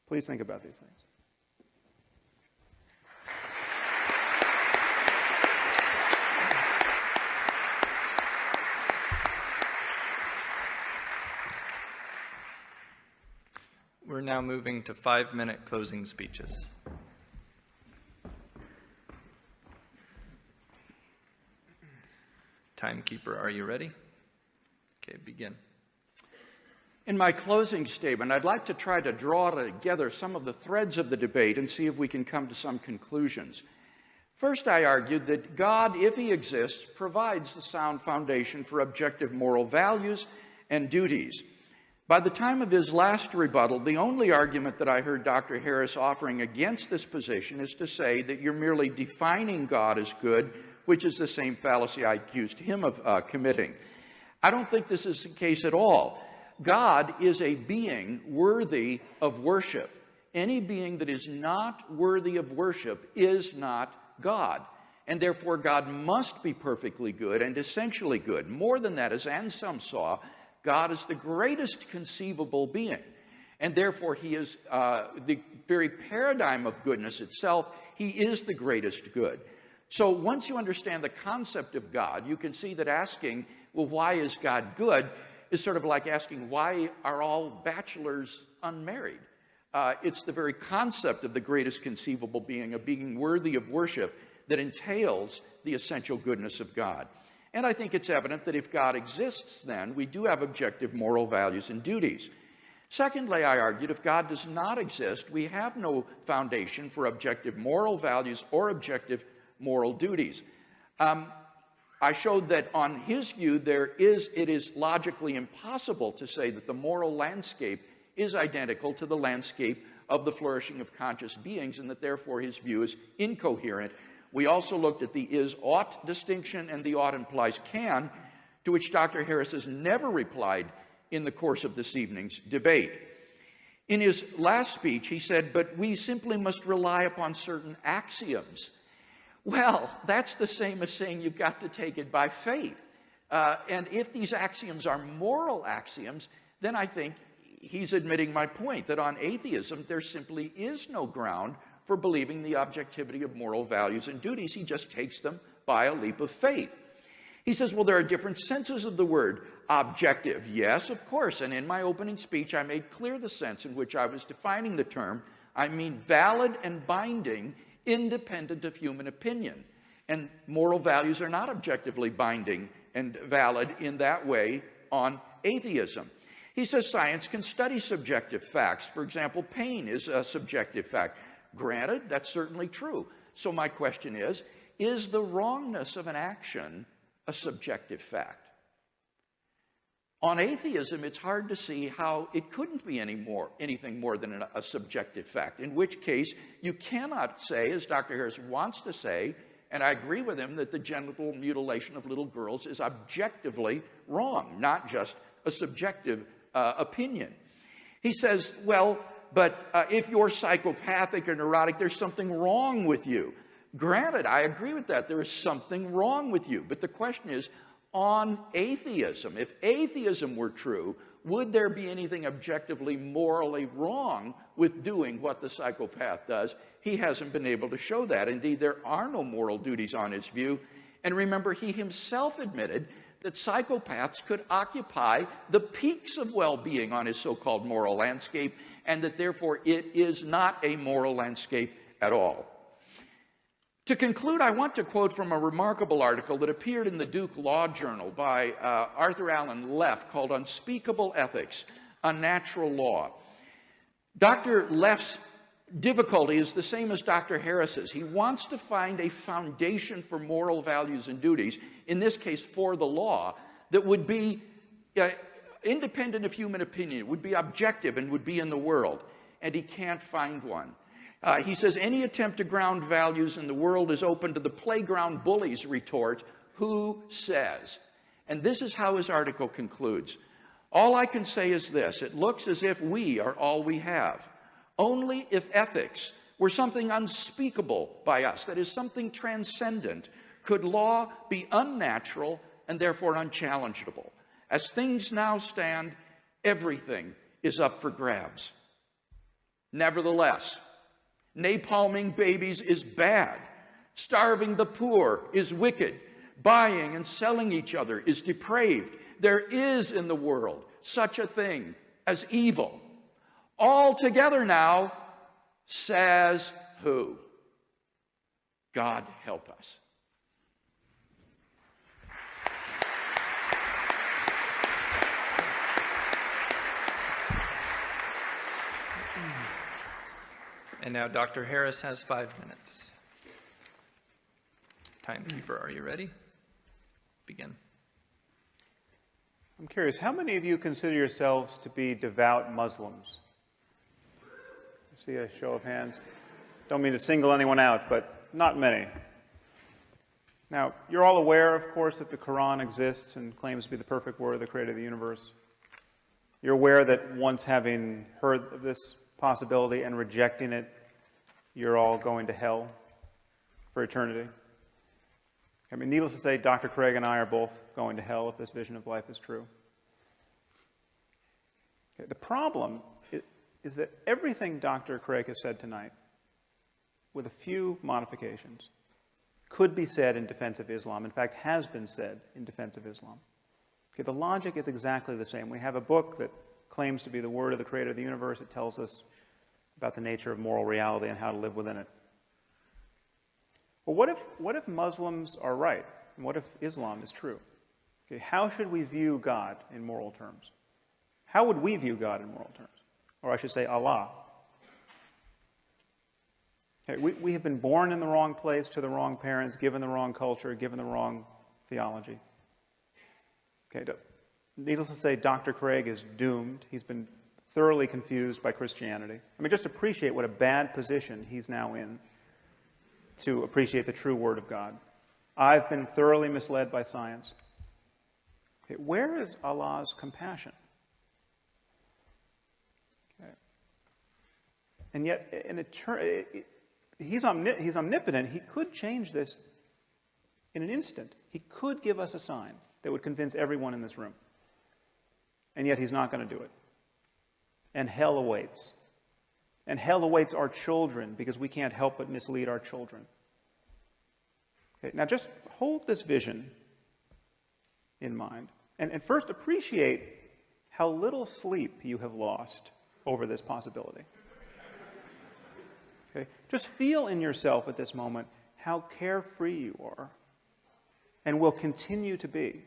S3: Please think about these things.
S2: We're now moving to 5-minute closing speeches. Timekeeper, are you ready? Okay, begin.
S1: In my closing statement, I'd like to try to draw together some of the threads of the debate and see if we can come to some conclusions. First, I argued that God, if he exists, provides the sound foundation for objective moral values and duties. By the time of his last rebuttal, the only argument that I heard Dr. Haaris offering against this position is to say that you're merely defining God as good, which is the same fallacy I accused him of committing. I don't think this is the case at all. God is a being worthy of worship. Any being that is not worthy of worship is not God. And therefore, God must be perfectly good and essentially good. More than that, as Anselm saw, God is the greatest conceivable being. And therefore, he is the very paradigm of goodness itself. He is the greatest good. So once you understand the concept of God, you can see that asking, well, why is God good, is sort of like asking, why are all bachelors unmarried? It's the very concept of the greatest conceivable being, a being worthy of worship, that entails the essential goodness of God. And I think it's evident that if God exists, then we do have objective moral values and duties. Secondly, I argued, if God does not exist, we have no foundation for objective moral values or objective moral duties. I showed that on his view, it is logically impossible to say that the moral landscape is identical to the landscape of the flourishing of conscious beings, and that therefore his view is incoherent We also looked at the is-ought distinction and the ought implies can, to which Dr. Haaris has never replied in the course of this evening's debate. In his last speech, he said, but we simply must rely upon certain axioms. Well, that's the same as saying you've got to take it by faith. And if these axioms are moral axioms, then I think he's admitting my point, that on atheism, there simply is no ground for believing the objectivity of moral values and duties. He just takes them by a leap of faith. He says, well, there are different senses of the word objective. Yes, of course, and in my opening speech, I made clear the sense in which I was defining the term. I mean valid and binding, independent of human opinion. And moral values are not objectively binding and valid in that way on atheism. He says science can study subjective facts. For example, pain is a subjective fact. Granted, that's certainly true. So my question is the wrongness of an action a subjective fact? On atheism, it's hard to see how it couldn't be anything more than a subjective fact, in which case you cannot say, as Dr. Haaris wants to say, and I agree with him, that the genital mutilation of little girls is objectively wrong, not just a subjective opinion. He says, well, but if you're psychopathic or neurotic, there's something wrong with you. Granted, I agree with that. There is something wrong with you. But the question is, on atheism, if atheism were true, would there be anything objectively morally wrong with doing what the psychopath does? He hasn't been able to show that. Indeed, there are no moral duties on his view. And remember, he himself admitted that psychopaths could occupy the peaks of well-being on his so-called moral landscape, and that therefore it is not a moral landscape at all. To conclude, I want to quote from a remarkable article that appeared in the Duke Law Journal by Arthur Allen Leff called Unspeakable Ethics, a Natural Law. Dr. Leff's difficulty is the same as Dr. Haaris's. He wants to find a foundation for moral values and duties, in this case for the law, that would be independent of human opinion, would be objective and would be in the world. And he can't find one. He says, any attempt to ground values in the world is open to the playground bully's retort, who says? And this is how his article concludes. All I can say is this: it looks as if we are all we have. Only if ethics were something unspeakable by us, that is, something transcendent, could law be unnatural and therefore unchallengeable. As things now stand, everything is up for grabs. Nevertheless, napalming babies is bad. Starving the poor is wicked. Buying and selling each other is depraved. There is in the world such a thing as evil. All together now, says who? God help us.
S2: And now Dr. Haaris has 5 minutes. Timekeeper, are you ready? Begin.
S3: I'm curious, how many of you consider yourselves to be devout Muslims? I see a show of hands. Don't mean to single anyone out, but not many. Now, you're all aware, of course, that the Quran exists and claims to be the perfect word of the creator of the universe. You're aware that once having heard of this possibility and rejecting it, you're all going to hell for eternity. I mean, needless to say, Dr. Craig and I are both going to hell if this vision of life is true. The problem is that everything Dr. Craig has said tonight, with a few modifications, could be said in defense of Islam. In fact, has been said in defense of Islam. Okay, the logic is exactly the same. We have a book that claims to be the word of the creator of the universe. It tells us about the nature of moral reality and how to live within it. Well, what if Muslims are right? And what if Islam is true? Okay, how should we view God in moral terms? How would we view God in moral terms? Or I should say Allah. Okay, we have been born in the wrong place, to the wrong parents, given the wrong culture, given the wrong theology. Okay, needless to say, Dr. Craig is doomed. He's been thoroughly confused by Christianity. I mean, just appreciate what a bad position he's now in. to appreciate the true Word of God. I've been thoroughly misled by science. Okay, where is Allah's compassion? Okay. And yet, He's omnipotent. He could change this in an instant. He could give us a sign that would convince everyone in this room. And yet He's not going to do it. And hell awaits. And hell awaits our children because we can't help but mislead our children. Okay, now just hold this vision in mind. And first appreciate how little sleep you have lost over this possibility. Okay? Just feel in yourself at this moment how carefree you are and will continue to be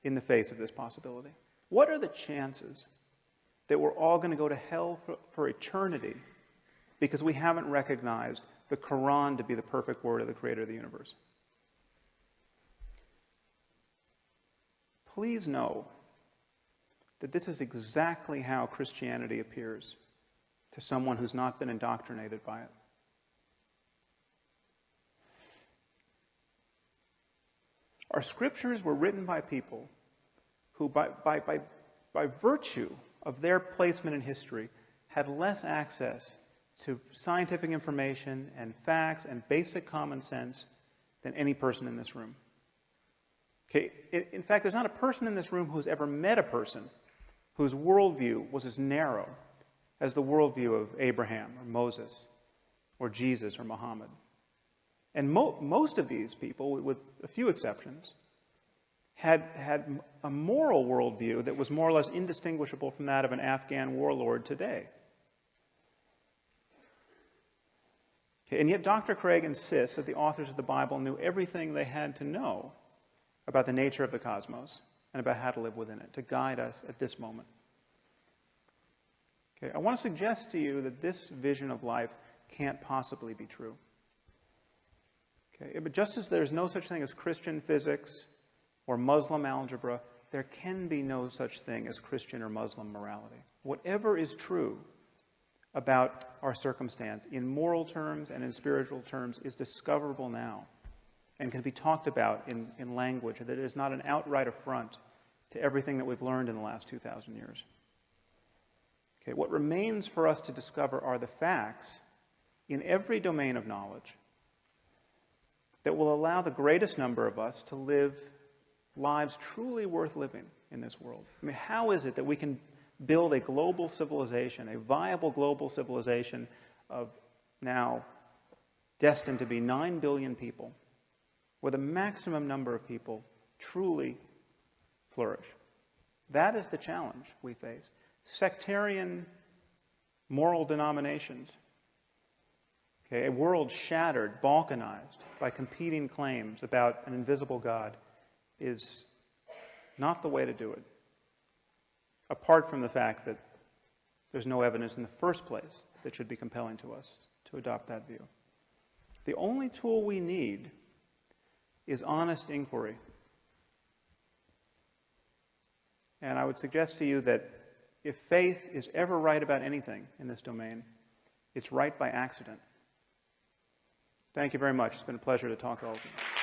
S3: in the face of this possibility. What are the chances that we're all going to go to hell for eternity because we haven't recognized the Quran to be the perfect word of the Creator of the universe? Please know that this is exactly how Christianity appears to someone who's not been indoctrinated by it. Our scriptures were written by people who, by virtue of their placement in history, had less access to scientific information and facts and basic common sense than any person in this room. Okay, in fact, there's not a person in this room who's ever met a person whose worldview was as narrow as the worldview of Abraham or Moses or Jesus or Muhammad. And most of these people, with a few exceptions, had a moral worldview that was more or less indistinguishable from that of an Afghan warlord today. Okay, and yet Dr. Craig insists that the authors of the Bible knew everything they had to know about the nature of the cosmos and about how to live within it, to guide us at this moment. Okay, I want to suggest to you that this vision of life can't possibly be true. Okay, but just as there's no such thing as Christian physics or Muslim algebra, there can be no such thing as Christian or Muslim morality. Whatever is true about our circumstance in moral terms and in spiritual terms is discoverable now and can be talked about in language that is not an outright affront to everything that we've learned in the last 2,000 years. Okay, what remains for us to discover are the facts in every domain of knowledge that will allow the greatest number of us to live lives truly worth living in this world. I mean, how is it that we can build a global civilization, a viable global civilization of now destined to be 9 billion people, where the maximum number of people truly flourish? That is the challenge we face. Sectarian moral denominations, okay, a world shattered, balkanized by competing claims about an invisible God, is not the way to do it, apart from the fact that there's no evidence in the first place that should be compelling to us to adopt that view. The only tool we need is honest inquiry. And I would suggest to you that if faith is ever right about anything in this domain, it's right by accident. Thank you very much. It's been a pleasure to talk to all of you.